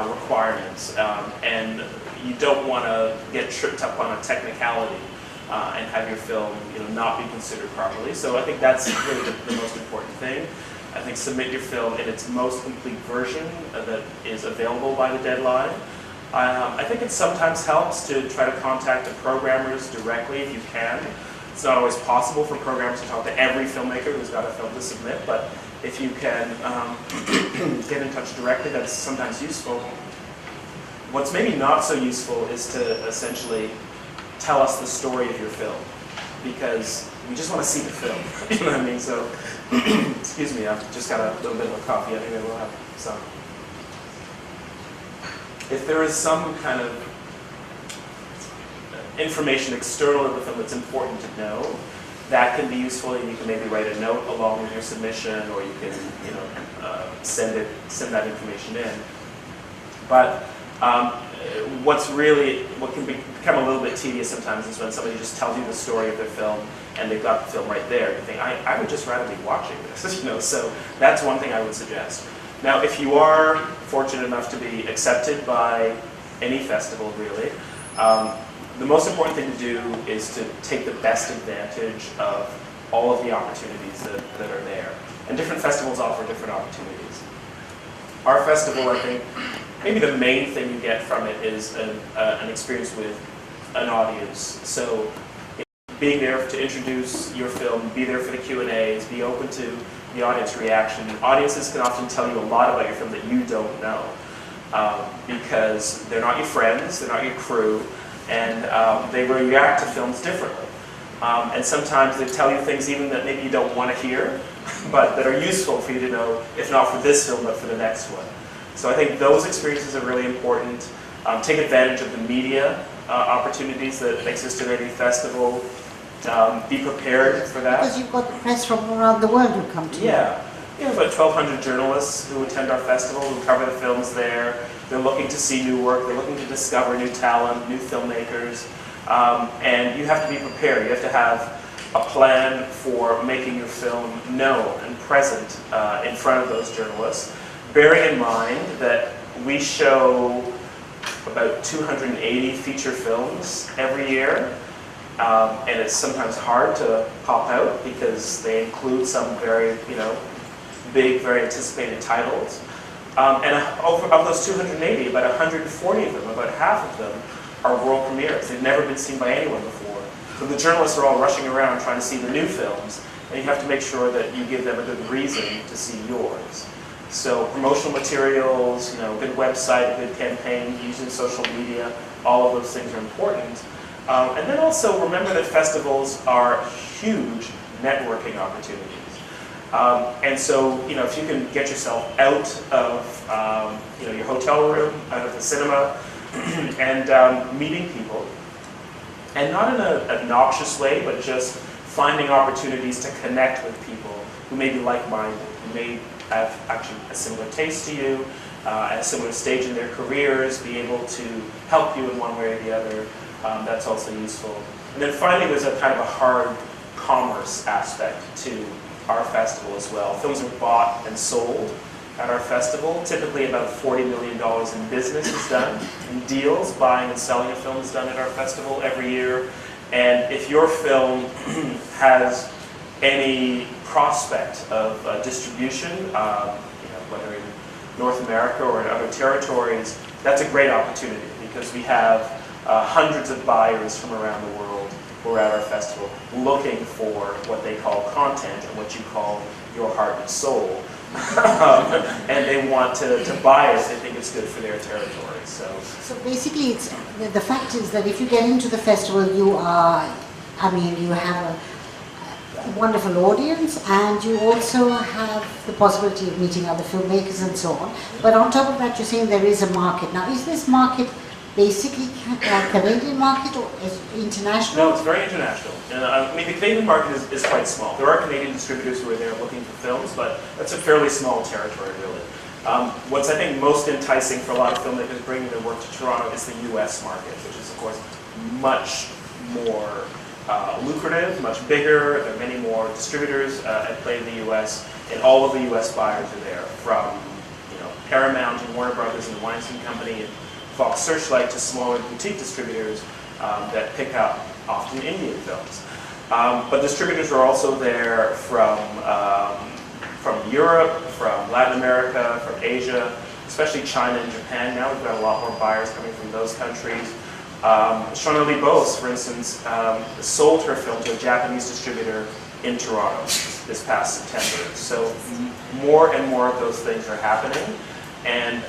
requirements, and you don't want to get tripped up on a technicality and have your film, not be considered properly. So I think that's really the most important thing. I think submit your film in its most complete version that is available by the deadline. I think it sometimes helps to try to contact the programmers directly if you can. It's not always possible for programmers to talk to every filmmaker who's got a film to submit, but if you can get in touch directly, that's sometimes useful. What's maybe not so useful is to essentially tell us the story of your film. because we just want to see the film. You know what I mean? So, excuse me, I've just got a little bit of a coffee. I think I will have some. If there is some kind of information external to the film that's important to know, that can be useful. You can maybe write a note along with your submission, or you can, send that information in. But what can become a little bit tedious sometimes is when somebody just tells you the story of their film and they've got the film right there. You think, I would just rather be watching this, So that's one thing I would suggest. Now, if you are fortunate enough to be accepted by any festival, really, the most important thing to do is to take the best advantage of all of the opportunities that are there. And different festivals offer different opportunities. Our festival, I think, maybe the main thing you get from it is an experience with an audience. So being there to introduce your film, be there for the Q&As, be open to the audience reaction. Audiences can often tell you a lot about your film that you don't know, because they're not your friends, they're not your crew, and they react to films differently. And sometimes they tell you things even that maybe you don't want to hear, but that are useful for you to know, if not for this film, but for the next one. So I think those experiences are really important. Take advantage of the media opportunities that exist at any festival. Be prepared for that. Because you've got the press from around the world who come to you. Yeah. We have about 1,200 journalists who attend our festival, who cover the films there. They're looking to see new work. They're looking to discover new talent, new filmmakers. And you have to be prepared. You have to have a plan for making your film known and present in front of those journalists. Bearing in mind that we show about 280 feature films every year. And it's sometimes hard to pop out because they include some very, big, very anticipated titles. And of those 280, about 140 of them, about half of them, are world premieres. They've never been seen by anyone before. So the journalists are all rushing around trying to see the new films, and you have to make sure that you give them a good reason to see yours. So promotional materials, good website, a good campaign, using social media, all of those things are important. And then also remember that festivals are huge networking opportunities. And so, if you can get yourself out of your hotel room, out of the cinema, and meeting people, and not in an obnoxious way, but just finding opportunities to connect with people who may be like-minded, who may have actually a similar taste to you, at a similar stage in their careers, be able to help you in one way or the other. That's also useful. And then finally, there's a kind of a hard commerce aspect to our festival as well. Films are bought and sold at our festival. Typically about $40 million in business is done, in deals, buying and selling a film is done at our festival every year. And if your film has any prospect of distribution, whether in North America or in other territories, that's a great opportunity because we have hundreds of buyers from around the world who are at our festival looking for what they call content and what you call your heart and soul. And they want to buy it if they think it's good for their territory. So basically, the fact is that if you get into the festival, you have a wonderful audience, and you also have the possibility of meeting other filmmakers and so on. But on top of that, you're saying there is a market. Now, is this market basically a Canadian market or is international? No, it's very international. And the Canadian market is quite small. There are Canadian distributors who are there looking for films, but that's a fairly small territory, really. What's, I think, most enticing for a lot of filmmakers bringing their work to Toronto is the U.S. market, which is, of course, much more lucrative, much bigger. There are many more distributors at play in the U.S., and all of the U.S. buyers are there, from Paramount and Warner Brothers and the Weinstein Company and Fox Searchlight to smaller boutique distributors that pick up often Indian films. But distributors are also there from Europe, from Latin America, from Asia, especially China and Japan now. We've got a lot more buyers coming from those countries. Shonali Bose, for instance, sold her film to a Japanese distributor in Toronto this past September. So more and more of those things are happening, and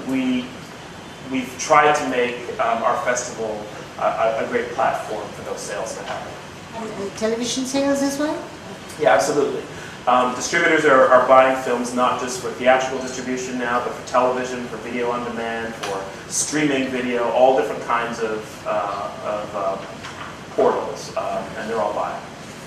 we've tried to make our festival a great platform for those sales to happen. television sales as well? Yeah, absolutely. Distributors are buying films not just for theatrical distribution now, but for television, for video on demand, for streaming video, all different kinds of portals, and they're all buying.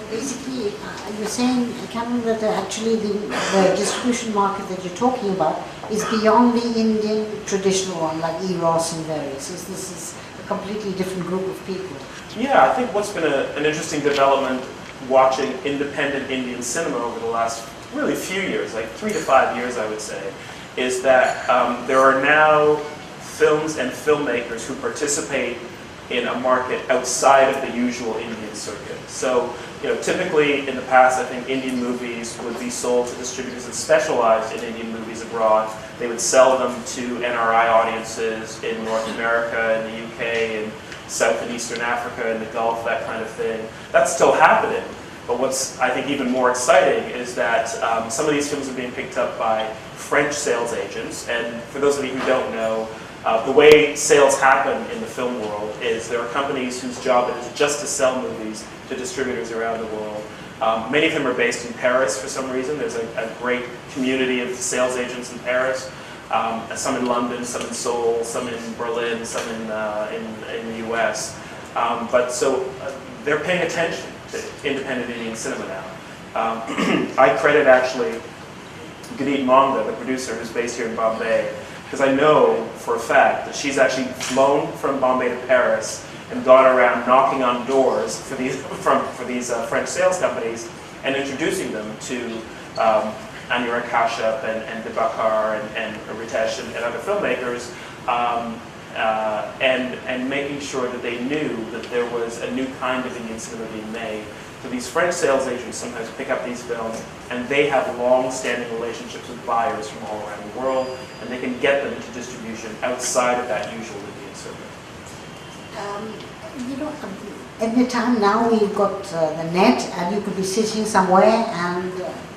Basically, you're saying, Cameron, that actually the distribution market that you're talking about is beyond the Indian traditional one, like Eros and various. This is a completely different group of people. Yeah, I think what's been an interesting development watching independent Indian cinema over the last really few years, like 3 to 5 years I would say, is that there are now films and filmmakers who participate in a market outside of the usual Indian circuit. So, typically in the past I think Indian movies would be sold to distributors that specialized in Indian movies abroad. They would sell them to NRI audiences in North America, in the UK, in South and Eastern Africa, in the Gulf, that kind of thing. That's still happening, but what's I think even more exciting is that some of these films are being picked up by French sales agents, and for those of you who don't know, the way sales happen in the film world is there are companies whose job it is just to sell movies to distributors around the world. Many of them are based in Paris for some reason. There's a great community of sales agents in Paris. Some in London, some in Seoul, some in Berlin, some in the US. They're paying attention to independent Indian cinema now. I credit actually Guneet Monga, the producer who's based here in Bombay, because I know for a fact that she's actually flown from Bombay to Paris and gone around knocking on doors for these French sales companies and introducing them to Anurag Kashyap and Dibakar and Ritesh and other filmmakers, and making sure that they knew that there was a new kind of Indian cinema being made. So these French sales agents sometimes pick up these films, and they have long-standing relationships with buyers from all around the world, and they can get them into distribution outside of that usual Indian circuit. At the time now we've got the net, and you could be sitting somewhere and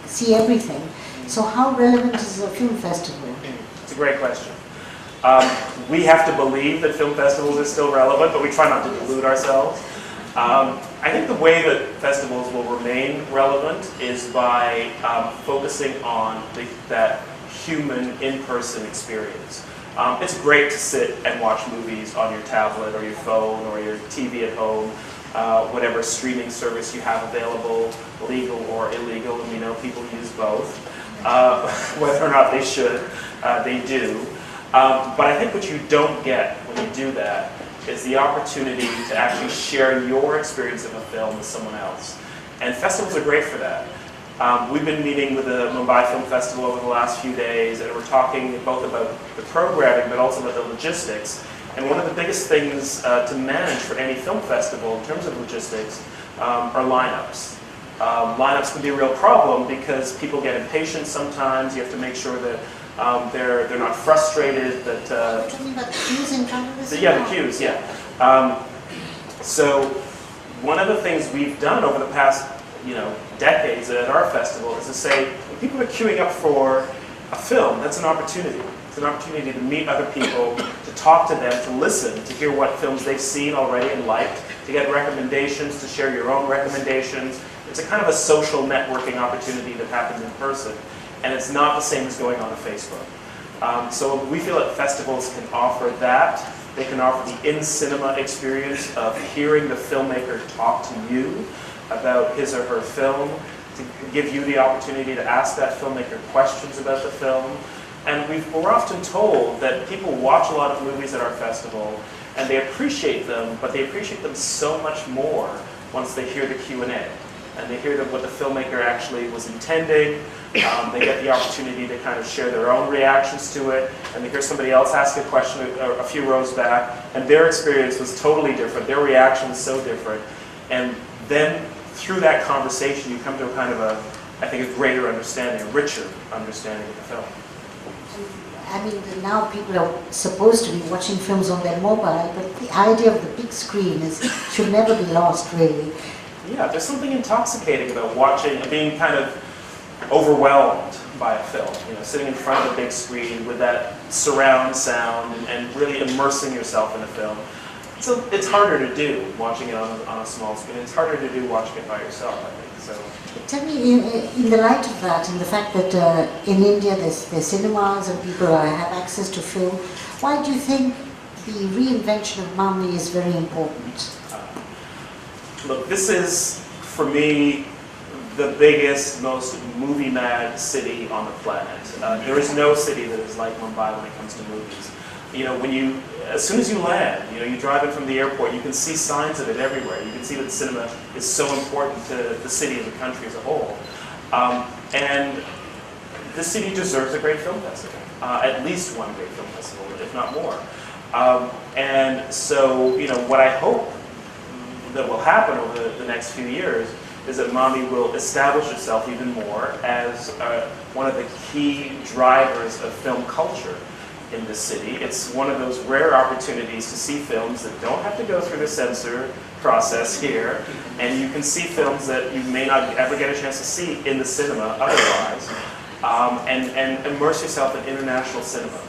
see everything. So how relevant is a film festival? It's a great question. We have to believe that film festivals are still relevant, but we try not to delude ourselves. I think the way that festivals will remain relevant is by focusing on that human, in-person experience. It's great to sit and watch movies on your tablet or your phone or your TV at home, whatever streaming service you have available, legal or illegal, and we know people use both. Whether or not they should, they do. But I think what you don't get when you do that is the opportunity to actually share your experience of a film with someone else. And festivals are great for that. We've been meeting with the Mumbai Film Festival over the last few days, and we're talking both about the programming but also about the logistics. And one of the biggest things to manage for any film festival in terms of logistics are lineups. Lineups can be a real problem because people get impatient sometimes. You have to make sure that they're not frustrated. That You're talking about the queues in front of this? Yeah, the queues, yeah. So one of the things we've done over the past decades at our festival is to say, when people are queuing up for a film, that's an opportunity. It's an opportunity to meet other people, to talk to them, to listen, to hear what films they've seen already and liked, to get recommendations, to share your own recommendations. It's a kind of a social networking opportunity that happens in person, and it's not the same as going on to Facebook. So we feel that festivals can offer that. They can offer the in-cinema experience of hearing the filmmaker talk to you about his or her film, to give you the opportunity to ask that filmmaker questions about the film. And we're often told that people watch a lot of movies at our festival and they appreciate them, but they appreciate them so much more once they hear the Q&A. And they hear what the filmmaker actually was intending. They get the opportunity to kind of share their own reactions to it, and they hear somebody else ask a question a few rows back, and their experience was totally different. Their reaction was so different. And then through that conversation, you come to a kind of I think a greater understanding, a richer understanding of the film. I mean, now people are supposed to be watching films on their mobile, but the idea of the big screen should never be lost, really. Yeah, there's something intoxicating about watching and being kind of overwhelmed by a film. Sitting in front of a big screen with that surround sound and really immersing yourself in a film. So it's harder to do watching it on a small screen. It's harder to do watching it by yourself, I think. So. Tell me, in the light of that, in the fact that in India there's cinemas and people have access to film, why do you think the reinvention of Mumbai is very important? Look, this is, for me, the biggest, most movie-mad city on the planet. There is no city that is like Mumbai when it comes to movies. You know, as soon as you land, you know, you drive in from the airport, you can see signs of it everywhere. You can see that cinema is so important to the city and the country as a whole. And this city deserves a great film festival, at least one great film festival, if not more. And so, you know, what I hope that will happen over the next few years is that Mumbai will establish itself even more as one of the key drivers of film culture in this city. It's one of those rare opportunities to see films that don't have to go through the censor process here, and you can see films that you may not ever get a chance to see in the cinema otherwise, and immerse yourself in international cinema.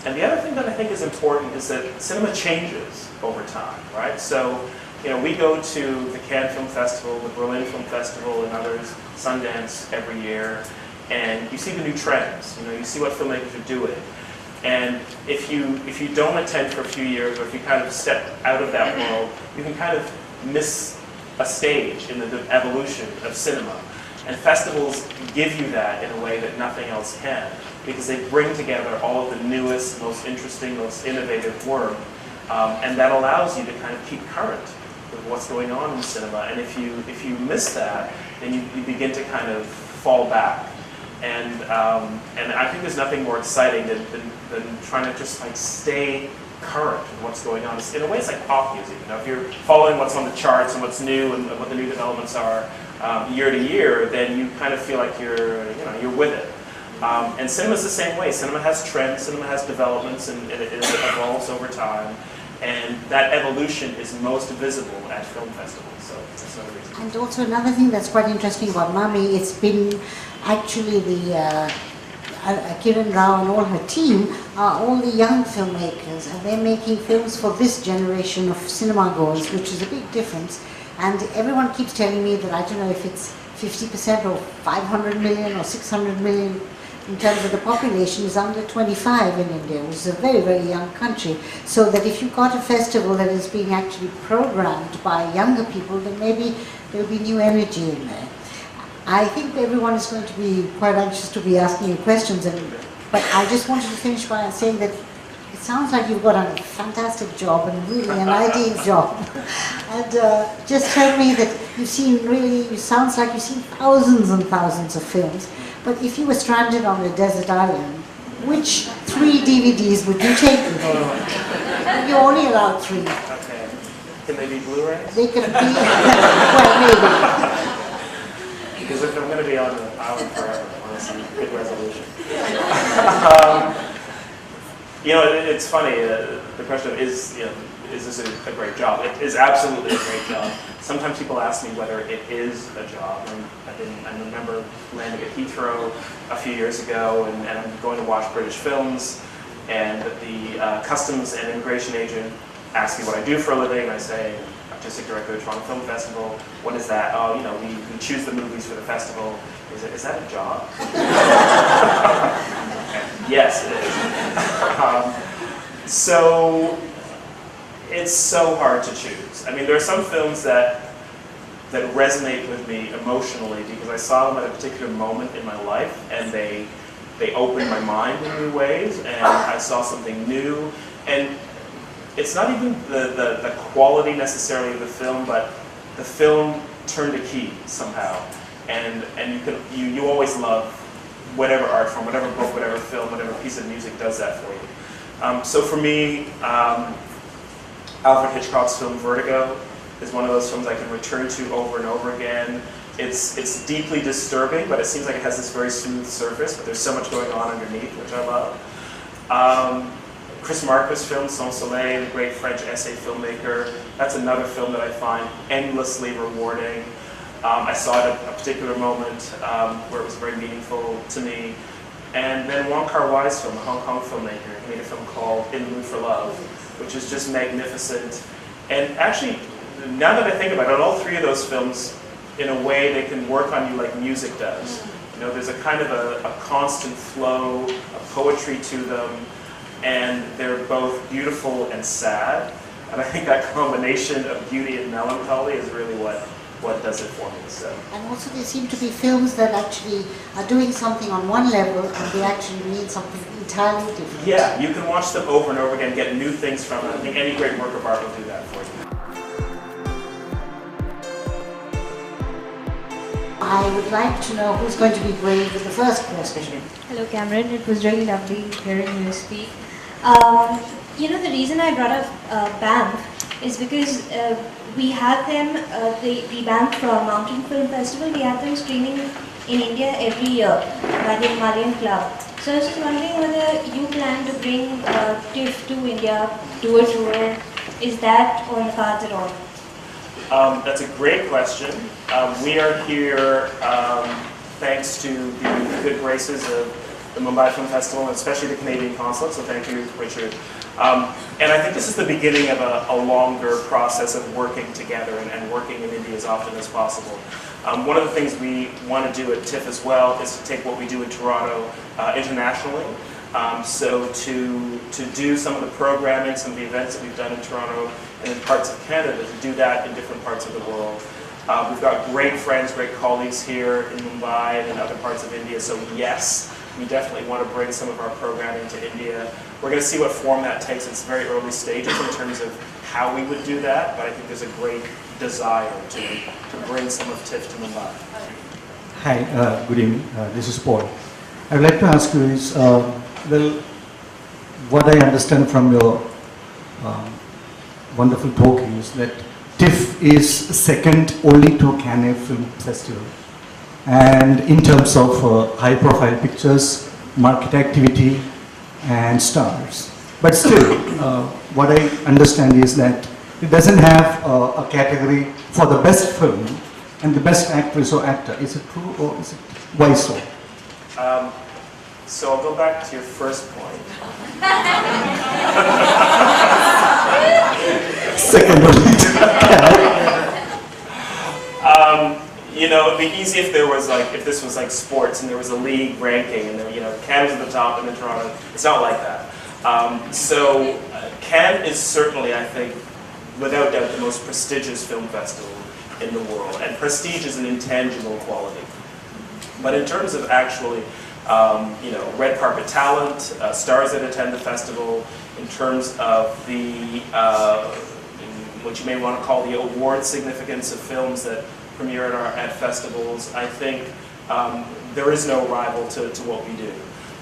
And the other thing that I think is important is that cinema changes over time, right? So, you know, we go to the Cannes Film Festival, the Berlin Film Festival, and others, Sundance every year, and you see the new trends. You know, you see what filmmakers are doing. And if you don't attend for a few years, or if you kind of step out of that world, you can kind of miss a stage in the evolution of cinema. And festivals give you that in a way that nothing else can, because they bring together all of the newest, most interesting, most innovative work, and that allows you to kind of keep current with what's going on in cinema. And if you miss that, then you begin to kind of fall back. And I think there's nothing more exciting than trying to just like stay current with what's going on. In a way, it's like pop music. You know, if you're following what's on the charts and what's new and what the new developments are year to year, then you kind of feel like you're with it. And cinema's the same way. Cinema has trends, cinema has developments, and it evolves over time. And that evolution is most visible at film festivals. So that's another reason. And also another thing that's quite interesting about Mumbai, it's been actually the Kiran Rao and all her team are all the young filmmakers, and they're making films for this generation of cinema goers, which is a big difference. And everyone keeps telling me that I don't know if it's 50% or 500 million or 600 million in terms of the population is under 25 in India, which is a very, very young country. So that if you've got a festival that is being actually programmed by younger people, then maybe there will be new energy in there. I think everyone is going to be quite anxious to be asking you questions, but I just wanted to finish by saying that it sounds like you've got a fantastic job and really an ideal job. And just tell me that it sounds like you've seen thousands and thousands of films, but if you were stranded on a desert island, which 3 DVDs would you take with you? You're only allowed 3. Okay. Can they be Blu-rays? They can be, well, maybe. Because if I'm going to be on the island forever, I want to see good resolution. You know, it's funny. The question is this a great job? It is absolutely a great job. Sometimes people ask me whether it is a job, and I remember landing at Heathrow a few years ago, and I'm going to watch British films, and the customs and immigration agent asks me what I do for a living, and I say, artistic director of the Toronto Film Festival. What is that? Oh, you know, we choose the movies for the festival. Is that a job? Yes, it is. So it's so hard to choose. I mean, there are some films that resonate with me emotionally because I saw them at a particular moment in my life, and they opened my mind in new ways, and I saw something new. And it's not even the quality necessarily of the film, but the film turned a key somehow, and you always love whatever art form, whatever book, whatever film, whatever piece of music does that for you. So for me, Alfred Hitchcock's film Vertigo is one of those films I can return to over and over again. It's deeply disturbing, but it seems like it has this very smooth surface, but there's so much going on underneath, which I love. Chris Marquis' film, Sans Soleil, the great French essay filmmaker, that's another film that I find endlessly rewarding. I saw it at a particular moment where it was very meaningful to me. And then Wong Kar-wai's film, a Hong Kong filmmaker, made a film called In the Mood for Love, which is just magnificent. And actually, now that I think about it, all three of those films, in a way, they can work on you like music does. You know, there's a kind of a constant flow, a poetry to them, and they're both beautiful and sad. And I think that combination of beauty and melancholy is really what does it for me. So. And also they seem to be films that actually are doing something on one level and they actually mean something entirely different. Yeah, you can watch them over and over again, get new things from them. I think any great work of art will do that for you. I would like to know who's going to be brave with the first question. Hello Cameron, it was really lovely hearing you speak. You know, the reason I brought up Banff is because we have them, the Banff Mountain Film Festival, we have them streaming in India every year by the Himalayan Club. So I was just wondering whether you plan to bring TIFF to India, do a tour. Is that on the cards at all? That's a great question. We are here thanks to the good graces of the Mumbai Film Festival, and especially the Canadian Consulate, so thank you, Richard. And I think this is the beginning of a longer process of working together and working in India as often as possible. One of the things we want to do at TIFF as well is to take what we do in Toronto internationally. So to do some of the programming, some of the events that we've done in Toronto and in parts of Canada, to do that in different parts of the world. We've got great friends, great colleagues here in Mumbai and in other parts of India, so yes, we definitely want to bring some of our programming to India. We're going to see what form that takes. It's very early stages in terms of how we would do that, but I think there's a great desire to bring some of TIFF to Mumbai. Hi, good evening. This is Paul. I would like to ask you is, well, what I understand from your wonderful talk is that TIFF is second only to Cannes Film Festival. And in terms of high-profile pictures, market activity, and stars. But still, what I understand is that it doesn't have a category for the best film and the best actress or actor. Is it true or is it, why so? So I'll go back to your first point. Second only. You know, it'd be easy if there was like, if this was like sports and there was a league ranking and there, you know, Cannes is at the top and then Toronto. It's not like that. Cannes is certainly, I think, without doubt, the most prestigious film festival in the world. And prestige is an intangible quality. But in terms of actually, you know, red carpet talent, stars that attend the festival, in terms of the, what you may want to call the award significance of films that premiere at festivals, I think there is no rival to what we do.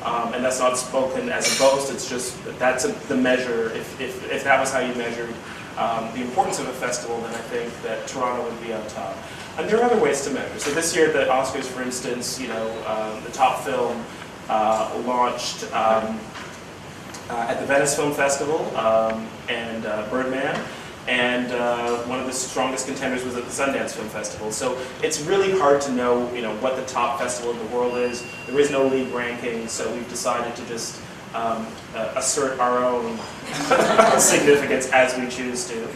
And that's not spoken as a boast, it's just, that's the measure. If that was how you measured the importance of a festival, then I think that Toronto would be on top. And there are other ways to measure. So this year at the Oscars, for instance, you know, the top film launched at the Venice Film Festival and Birdman. And one of the strongest contenders was at the Sundance Film Festival. So it's really hard to know, you know, what the top festival in the world is. There is no league ranking, so we've decided to just assert our own significance as we choose to.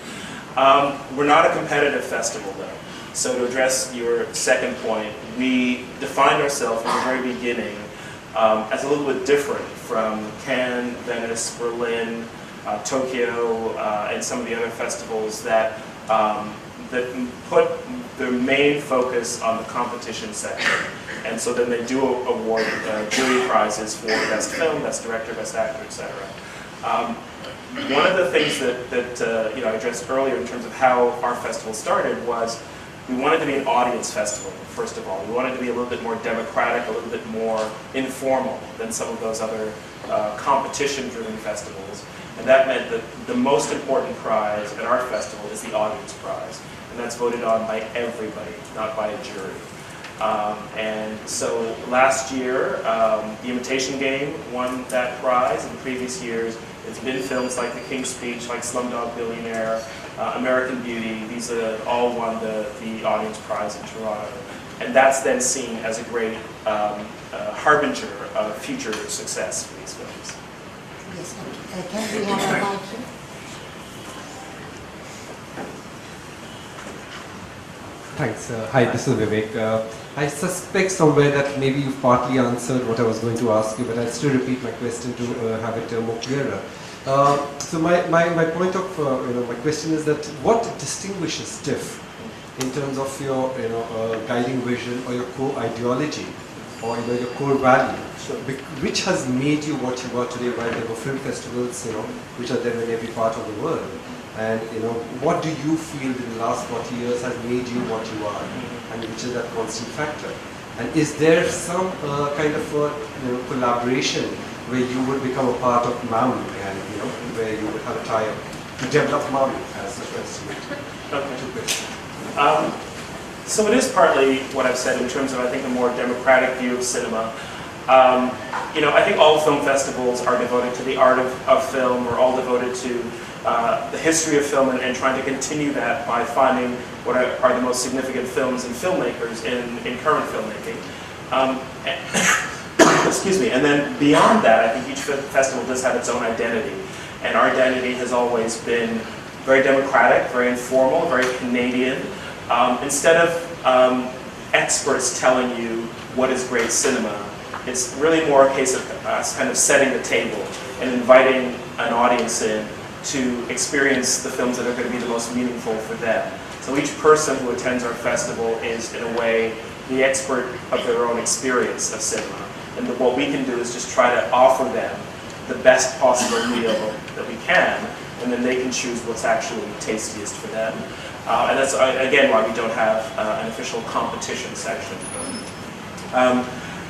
We're not a competitive festival, though. So to address your second point, we defined ourselves from the very beginning as a little bit different from Cannes, Venice, Berlin, Tokyo, and some of the other festivals that that put their main focus on the competition section. And so then they do award jury prizes for best film, best director, best actor, etc. One of the things that you know, I addressed earlier in terms of how our festival started was we wanted to be an audience festival, first of all. We wanted to be a little bit more democratic, a little bit more informal than some of those other competition-driven festivals. And that meant that the most important prize at our festival is the audience prize. And that's voted on by everybody, not by a jury. And so last year, The Imitation Game won that prize. In previous years, it's been films like The King's Speech, like Slumdog Billionaire, American Beauty. These all won the audience prize in Toronto. and that's then seen as a great harbinger of future success for these films. Yes, can we have a mic here? Thanks. Hi, this is Vivek. I suspect somewhere that maybe you've partly answered what I was going to ask you, but I'll still repeat my question to have it more clearer. So my point of my question is that what distinguishes TIFF in terms of your guiding vision or your core ideology or your core value, which has made you what you are today? While there were film festivals, which are there in every part of the world, and what do you feel in the last 40 years has made you what you are, and which is that constant factor? And is there some kind of collaboration where you would become a part of MAMI and where you would have a tie-up to develop MAMI as a festival? Okay. So it is partly what I've said in terms of, I think, a more democratic view of cinema. I think all film festivals are devoted to the art of film. We're all devoted to the history of film and trying to continue that by finding what are the most significant films and filmmakers in current filmmaking. Excuse me. And then beyond that, I think each festival does have its own identity. And our identity has always been very democratic, very informal, very Canadian. Instead of experts telling you what is great cinema, it's really more a case of us kind of setting the table and inviting an audience in to experience the films that are going to be the most meaningful for them. So each person who attends our festival is, in a way, the expert of their own experience of cinema. And what we can do is just try to offer them the best possible meal that we can, and then they can choose what's actually tastiest for them. And that's, again, why we don't have an official competition section.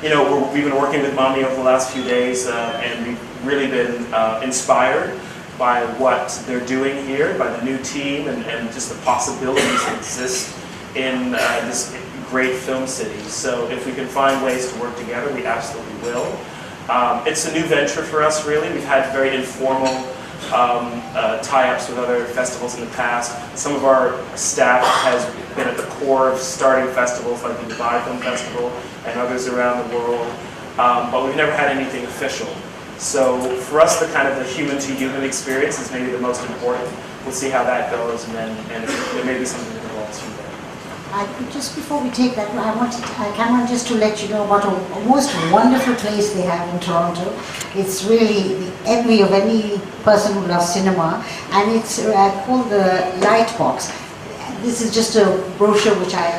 We've been working with MAMI over the last few days, and we've really been inspired by what they're doing here, by the new team, and just the possibilities that exist in this great film city. So if we can find ways to work together, we absolutely will. It's a new venture for us, really. We've had very informal tie-ups with other festivals in the past. Some of our staff has been at the core of starting festivals like the Dubai Film Festival and others around the world, but we've never had anything official. So for us, the kind of the human-to-human experience is maybe the most important. We'll see how that goes, and there may be something that evolves from there. Just before we take that, I wanted Cameron just to let you know about a most wonderful place they have in Toronto. It's really the envy of any person who loves cinema, and it's called the Lightbox. This is just a brochure which I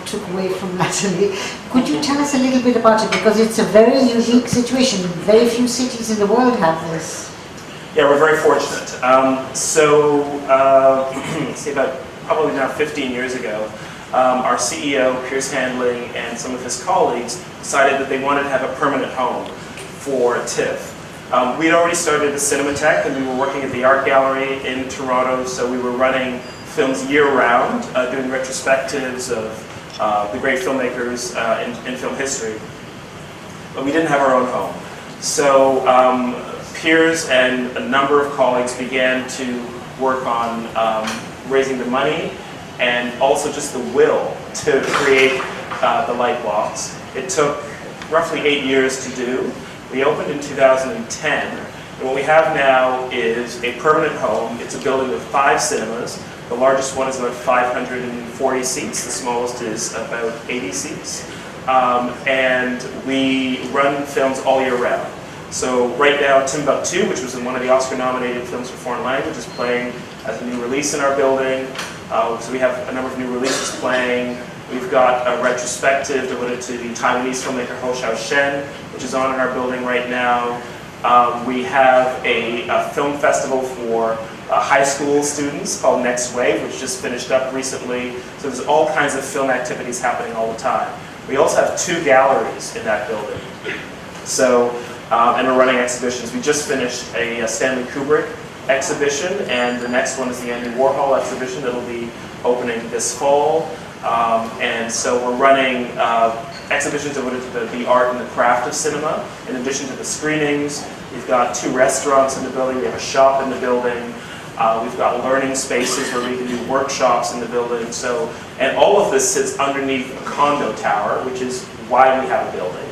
took away from Natalie. Could you tell us a little bit about it? Because it's a very unique situation. Very few cities in the world have this. Yeah, we're very fortunate. See, about probably now 15 years ago, our CEO, Piers Handling, and some of his colleagues decided that they wanted to have a permanent home for TIFF. We had already started a Cinematheque, and we were working at the Art Gallery in Toronto, so we were running films year-round, doing retrospectives of the great filmmakers in film history. But we didn't have our own home. So Piers and a number of colleagues began to work on raising the money and also just the will to create the Lightbox. It took roughly 8 years to do. We opened in 2010, and what we have now is a permanent home. It's a building with 5 cinemas. The largest one is about 540 seats. The smallest is about 80 seats. And we run films all year round. So right now, Timbuktu, which was one of the Oscar-nominated films for foreign language, is playing as a new release in our building. So we have a number of new releases playing. We've got a retrospective devoted to the Taiwanese filmmaker Ho Xiaoshen, which is on in our building right now. We have a film festival for high school students called Next Wave, which just finished up recently. So there's all kinds of film activities happening all the time. We also have 2 galleries in that building. So, and we're running exhibitions. We just finished a Stanley Kubrick exhibition, and the next one is the Andy Warhol exhibition that'll be opening this fall. And so we're running exhibitions devoted to the art and the craft of cinema. In addition to the screenings, we've got 2 restaurants in the building, we have a shop in the building. We've got learning spaces where we can do workshops in the building. So, and all of this sits underneath a condo tower, which is why we have a building.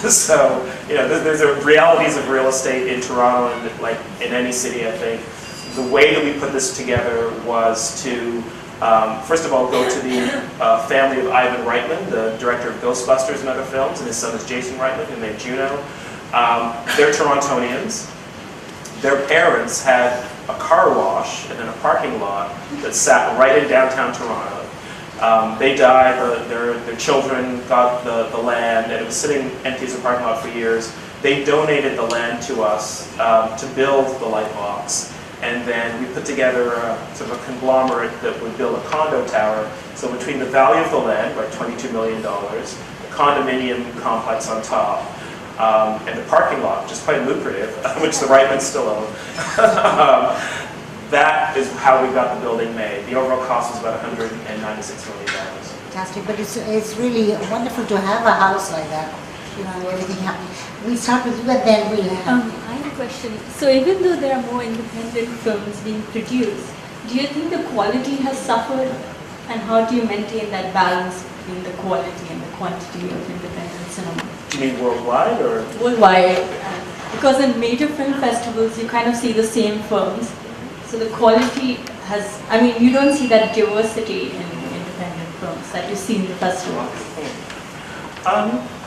So, you know, there's the realities of real estate in Toronto, and like in any city, I think. The way that we put this together was to, first of all, go to the family of Ivan Reitman, the director of Ghostbusters and other films, and his son is Jason Reitman, who made Juno. They're Torontonians. Their parents had a car wash and then a parking lot that sat right in downtown Toronto. They died, their children got the land, and it was sitting empty as a parking lot for years. They donated the land to us to build the Lightbox. And then we put together a sort of a conglomerate that would build a condo tower. So between the value of the land, like $22 million, the condominium complex on top, and the parking lot, which is quite lucrative, which the Reitmans still own, that is how we got the building made. The overall cost was about $196 million. Fantastic, but it's really wonderful to have a house like that. You know, everything happening. We'll start with you, and then we'll have. I have a question. So even though there are more independent films being produced, do you think the quality has suffered? And how do you maintain that balance between the quality and the quantity of independent cinema? Do you mean worldwide or? Worldwide. Because in major film festivals, you kind of see the same films. So the quality has, I mean, you don't see that diversity in independent films that you see in the festivals.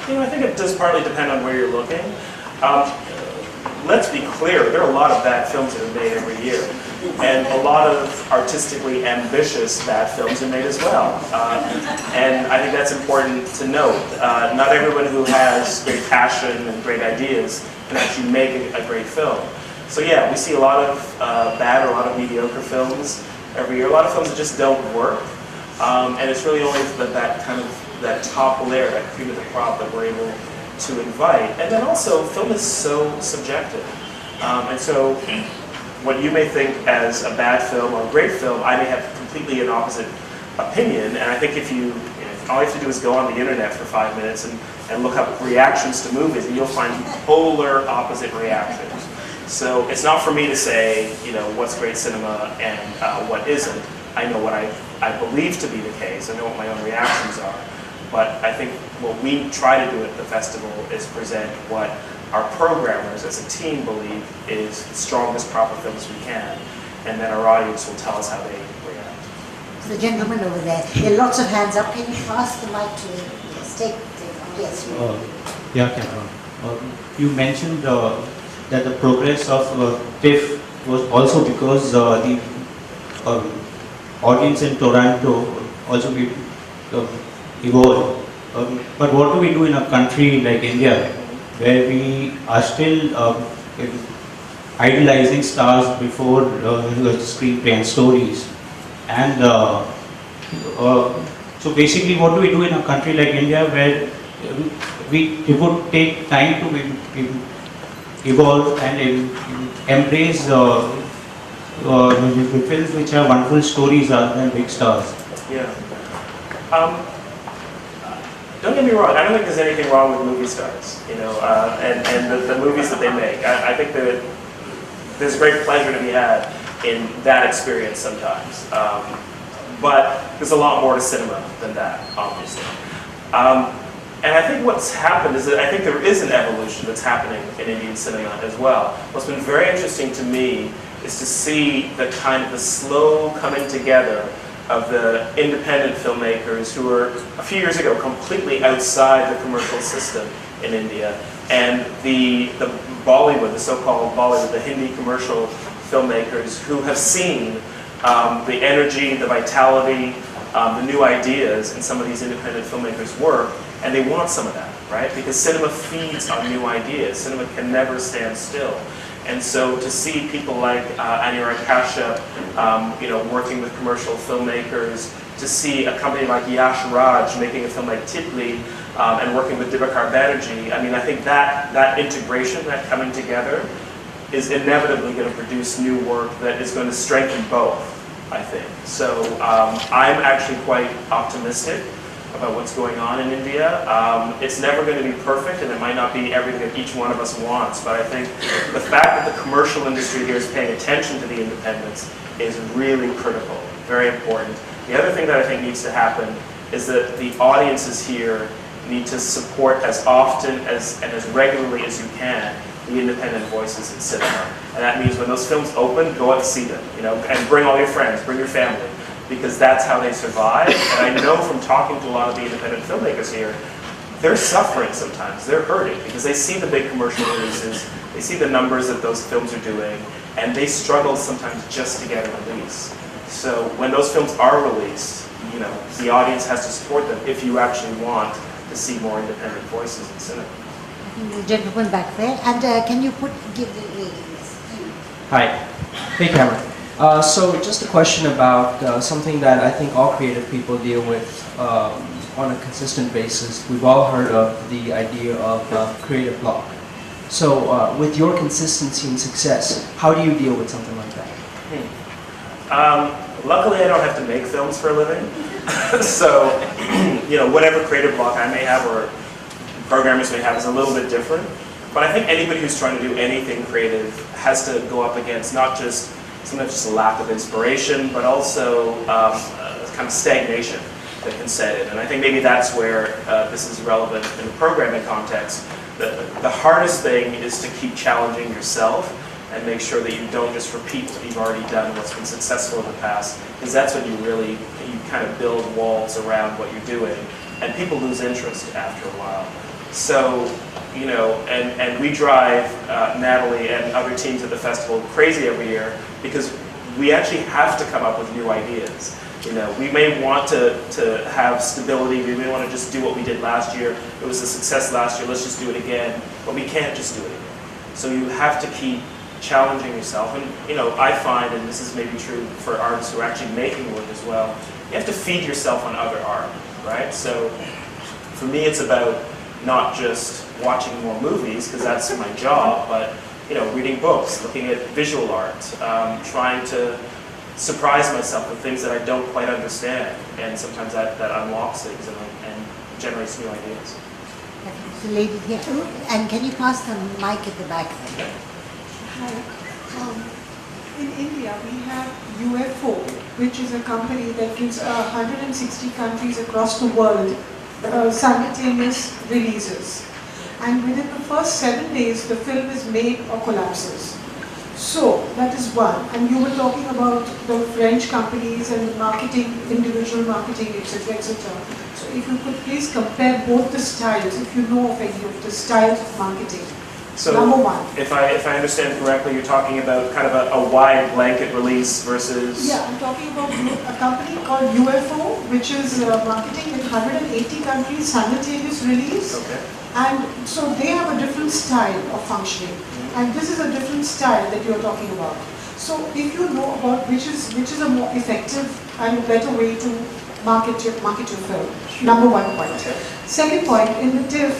You know, I think it does partly depend on where you're looking. Let's be clear, there are a lot of bad films that are made every year. And a lot of artistically ambitious bad films are made as well. And I think that's important to note. Not everyone who has great passion and great ideas can actually make a great film. So yeah, we see a lot of bad or a lot of mediocre films every year. A lot of films that just don't work. And it's really only that top layer, that cream of the crop that we're able to invite. And then also, film is so subjective. And so, what you may think as a bad film or a great film, I may have completely an opposite opinion. And I think if all you have to do is go on the internet for 5 minutes and look up reactions to movies, and you'll find polar opposite reactions. So it's not for me to say, you know, what's great cinema and what isn't. I know what I believe to be the case. I know what my own reactions are. But I think what we try to do at the festival is present what our programmers as a team believe is the strongest proper films we can, and then our audience will tell us how they react. So the gentleman over there, there are lots of hands up. Can you pass the mic to him? Yes, take yes. You mentioned that the progress of TIFF was also because the audience in Toronto also evolved. But what do we do in a country like India, where we are still idolizing stars before the screenplay and stories? And so basically, what do we do in a country like India, where it would take time to evolve and embrace films which have wonderful stories rather than big stars? Yeah. Don't get me wrong, I don't think there's anything wrong with movie stars, you know, and the movies that they make. I think that there's great pleasure to be had in that experience sometimes. But there's a lot more to cinema than that, obviously. And I think what's happened is that I think there is an evolution that's happening in Indian cinema as well. What's been very interesting to me is to see the slow coming together of the independent filmmakers who were, a few years ago, completely outside the commercial system in India, and the Bollywood, the so-called Bollywood, the Hindi commercial filmmakers who have seen the energy, the vitality, the new ideas in some of these independent filmmakers' work, and they want some of that, right? Because cinema feeds on new ideas. Cinema can never stand still. And so to see people like Anurag Kashyap, working with commercial filmmakers, to see a company like Yash Raj making a film like Tipli and working with Dibakar Banerjee, I mean, I think that integration, that coming together, is inevitably going to produce new work that is going to strengthen both, I think. So I'm actually quite optimistic about what's going on in India. It's never going to be perfect, and it might not be everything that each one of us wants, but I think the fact that the commercial industry here is paying attention to the independents is really critical, very important. The other thing that I think needs to happen is that the audiences here need to support as often and as regularly as you can the independent voices in cinema. And that means when those films open, go out and see them, and bring all your friends, bring your family, because that's how they survive. And I know from talking to a lot of the independent filmmakers here, they're suffering sometimes, they're hurting, because they see the big commercial releases, they see the numbers that those films are doing, and they struggle sometimes just to get a release. So when those films are released, the audience has to support them if you actually want to see more independent voices in cinema. The gentleman back there, and can you give the ladies? Hi. Hey, Cameron. So just a question about something that I think all creative people deal with on a consistent basis. We've all heard of the idea of creative block. So with your consistency and success, how do you deal with something like that? Luckily, I don't have to make films for a living. So, whatever creative block I may have or programmers may have is a little bit different. But I think anybody who's trying to do anything creative has to go up against not just sometimes just a lack of inspiration, but also kind of stagnation that can set in. And I think maybe that's where this is relevant in the programming context. The hardest thing is to keep challenging yourself and make sure that you don't just repeat what you've already done, what's been successful in the past, because that's when you kind of build walls around what you're doing, and people lose interest after a while. So, and we drive Natalie and other teams at the festival crazy every year because we actually have to come up with new ideas. We may want to have stability, we may want to just do what we did last year. It was a success last year, let's just do it again, but we can't just do it again. So you have to keep challenging yourself, and I find, and this is maybe true for artists who are actually making work as well, you have to feed yourself on other art, right? So for me it's about not just watching more movies, because that's my job, but reading books, looking at visual art, trying to surprise myself with things that I don't quite understand, and sometimes that unlocks things and generates new ideas. The lady here, and can you pass the mic at the back there? Hi. In India, we have UFO, which is a company that gives 160 countries across the world simultaneous releases. And within the first 7 days, the film is made or collapses. So, that is one. And you were talking about the French companies and marketing, individual marketing, etc., etc. So if you could please compare both the styles, if you know of any of the styles of marketing. So, number one. If I understand correctly, you're talking about kind of a wide blanket release versus... Yeah, I'm talking about a company called UFO, which is marketing in 180 countries, simultaneous release. Okay. And so they have a different style of functioning. And this is a different style that you're talking about. So if you know about which is a more effective and a better way to market your film. Number one point. Second point, in the TIFF,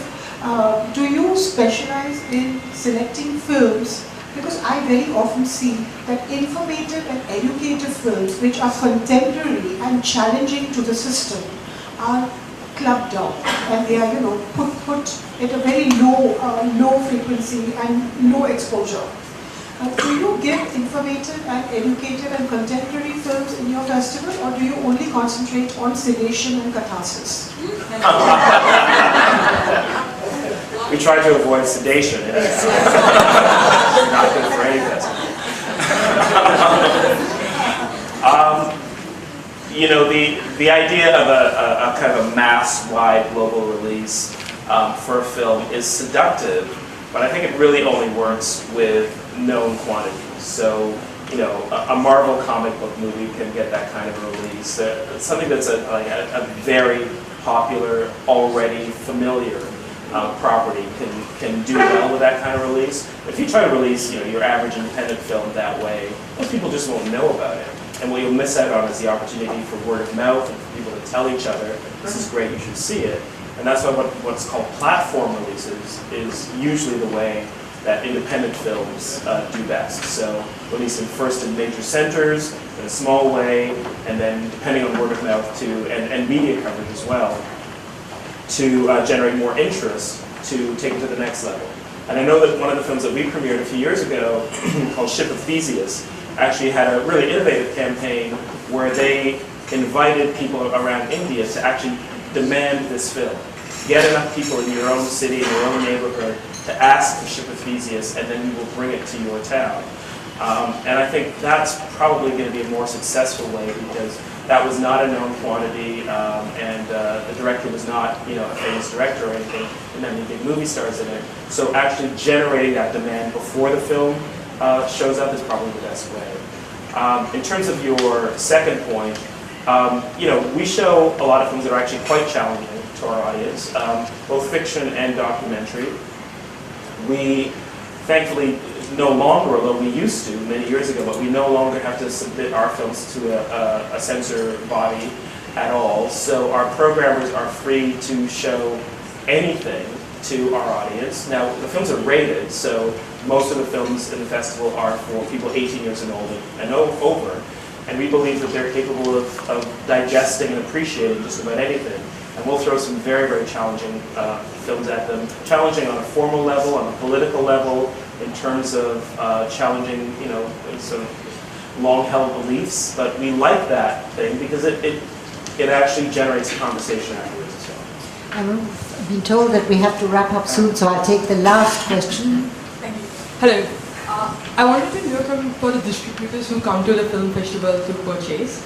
do you specialize in selecting films? Because I very often see that informative and educative films which are contemporary and challenging to the system are clubbed down, and they are put at a very low frequency and low exposure. Do you give informative and educative and contemporary films in your festival, or do you only concentrate on sedation and catharsis? We try to avoid sedation. It's not good for any festival. The idea of a kind of a mass-wide global release for a film is seductive, but I think it really only works with known quantities. So, a Marvel comic book movie can get that kind of a release. Something that's a very popular, already familiar property can do well with that kind of release. But if you try to release your average independent film that way, most people just won't know about it. And what you'll miss out on is the opportunity for word of mouth and for people to tell each other, this is great, you should see it. And that's why what's called platform releases is usually the way that independent films do best. So releasing first in major centers in a small way, and then depending on word of mouth too, and media coverage as well, to generate more interest to take it to the next level. And I know that one of the films that we premiered a few years ago called Ship of Theseus actually had a really innovative campaign where they invited people around India to actually demand this film. Get enough people in your own city, in your own neighborhood, to ask for Ship of Theseus, and then we will bring it to your town. And I think that's probably going to be a more successful way, because that was not a known quantity, and the director was not, a famous director or anything, and then big movie stars in it. So actually generating that demand before the film shows up is probably the best way. In terms of your second point, we show a lot of films that are actually quite challenging to our audience, both fiction and documentary. We thankfully no longer, although we used to many years ago, but we no longer have to submit our films to a censor body at all. So our programmers are free to show anything to our audience. Now, the films are rated, so most of the films in the festival are for people 18 years and older and over. And we believe that they're capable of digesting and appreciating just about anything. And we'll throw some very, very challenging films at them. Challenging on a formal level, on a political level, in terms of challenging, sort of long-held beliefs. But we like that thing because it actually generates a conversation afterwards as well. I've been told that we have to wrap up soon, so I'll take the last question. Thank you. Hello. I wanted to know for the distributors who come to the film festival to purchase,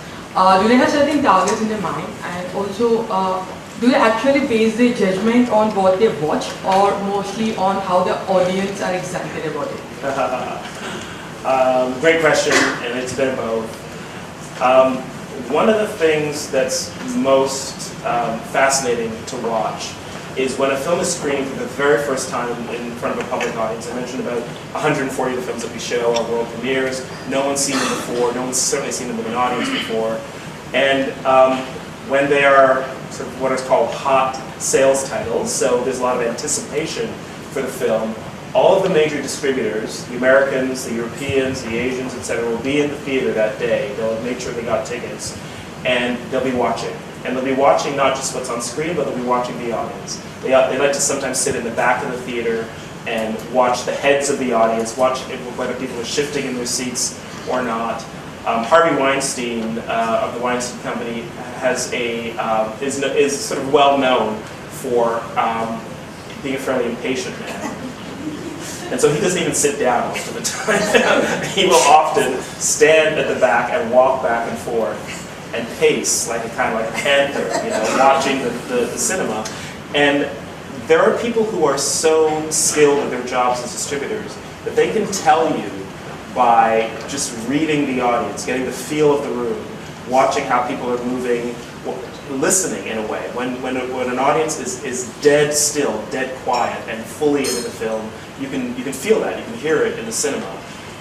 do they have certain targets in their mind? And also, do they actually base their judgment on what they watch, or mostly on how the audience are excited about it? Great question, and it's been both. One of the things that's most fascinating to watch is when a film is screened for the very first time in front of a public audience. I mentioned about 140 of the films that we show are world premieres. No one's seen them before. No one's certainly seen them with an audience before. And when they are sort of what is called hot sales titles, so there's a lot of anticipation for the film, all of the major distributors, the Americans, the Europeans, the Asians, etc., will be in the theater that day. They'll make sure they got tickets, and they'll be watching. And they'll be watching not just what's on screen, but they'll be watching the audience. They like to sometimes sit in the back of the theater and watch the heads of the audience, watch whether people are shifting in their seats or not. Harvey Weinstein of the Weinstein Company is sort of well known for being a fairly impatient man. And so he doesn't even sit down most of the time. He will often stand at the back and walk back and forth and pace like a panther, watching the cinema. And there are people who are so skilled at their jobs as distributors that they can tell you by just reading the audience, getting the feel of the room, watching how people are moving, listening in a way. When an audience is dead still, dead quiet, and fully into the film, you can feel that, you can hear it in the cinema.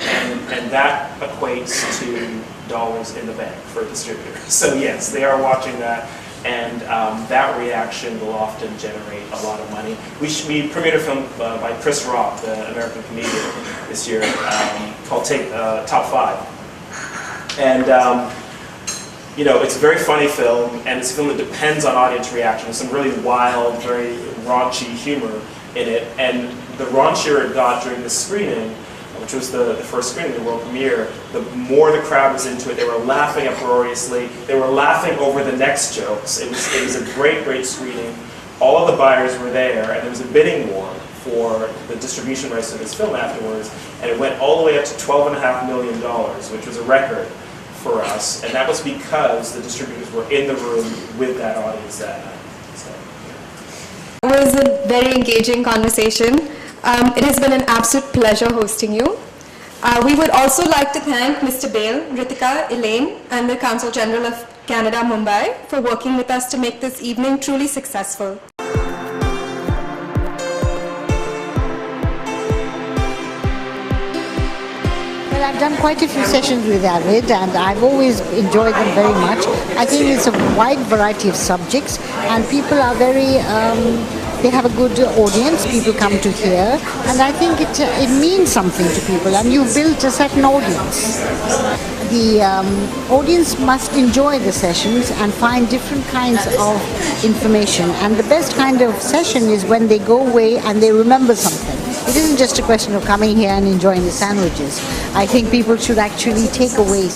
And that equates to dollars in the bank for a distributor. So yes, they are watching that, and that reaction will often generate a lot of money. We premiered a film by Chris Rock, the American comedian, this year called Top 5. And it's a very funny film, and it's a film that depends on audience reaction. There's some really wild, very raunchy humor in it, and the raunchier it got during the screening, which was the first screening, the world premiere, the more the crowd was into it. They were laughing uproariously. They were laughing over the next jokes. It was a great, great screening. All of the buyers were there, and there was a bidding war for the distribution rights to this film afterwards, and it went all the way up to $12.5 million, which was a record for us, and that was because the distributors were in the room with that audience that night. So, yeah. It was a very engaging conversation. It has been an absolute pleasure hosting you. We would also like to thank Mr. Bale, Ritika, Elaine, and the Consulate General of Canada, Mumbai, for working with us to make this evening truly successful. Well, I've done quite a few sessions with Avid, and I've always enjoyed them very much. I think it's a wide variety of subjects, and people are very... they have a good audience, people come to hear, and I think it means something to people, and you've built a certain audience. the audience must enjoy the sessions and find different kinds of information. And the best kind of session is when they go away and they remember something. It isn't just a question of coming here and enjoying the sandwiches. I think people should actually take away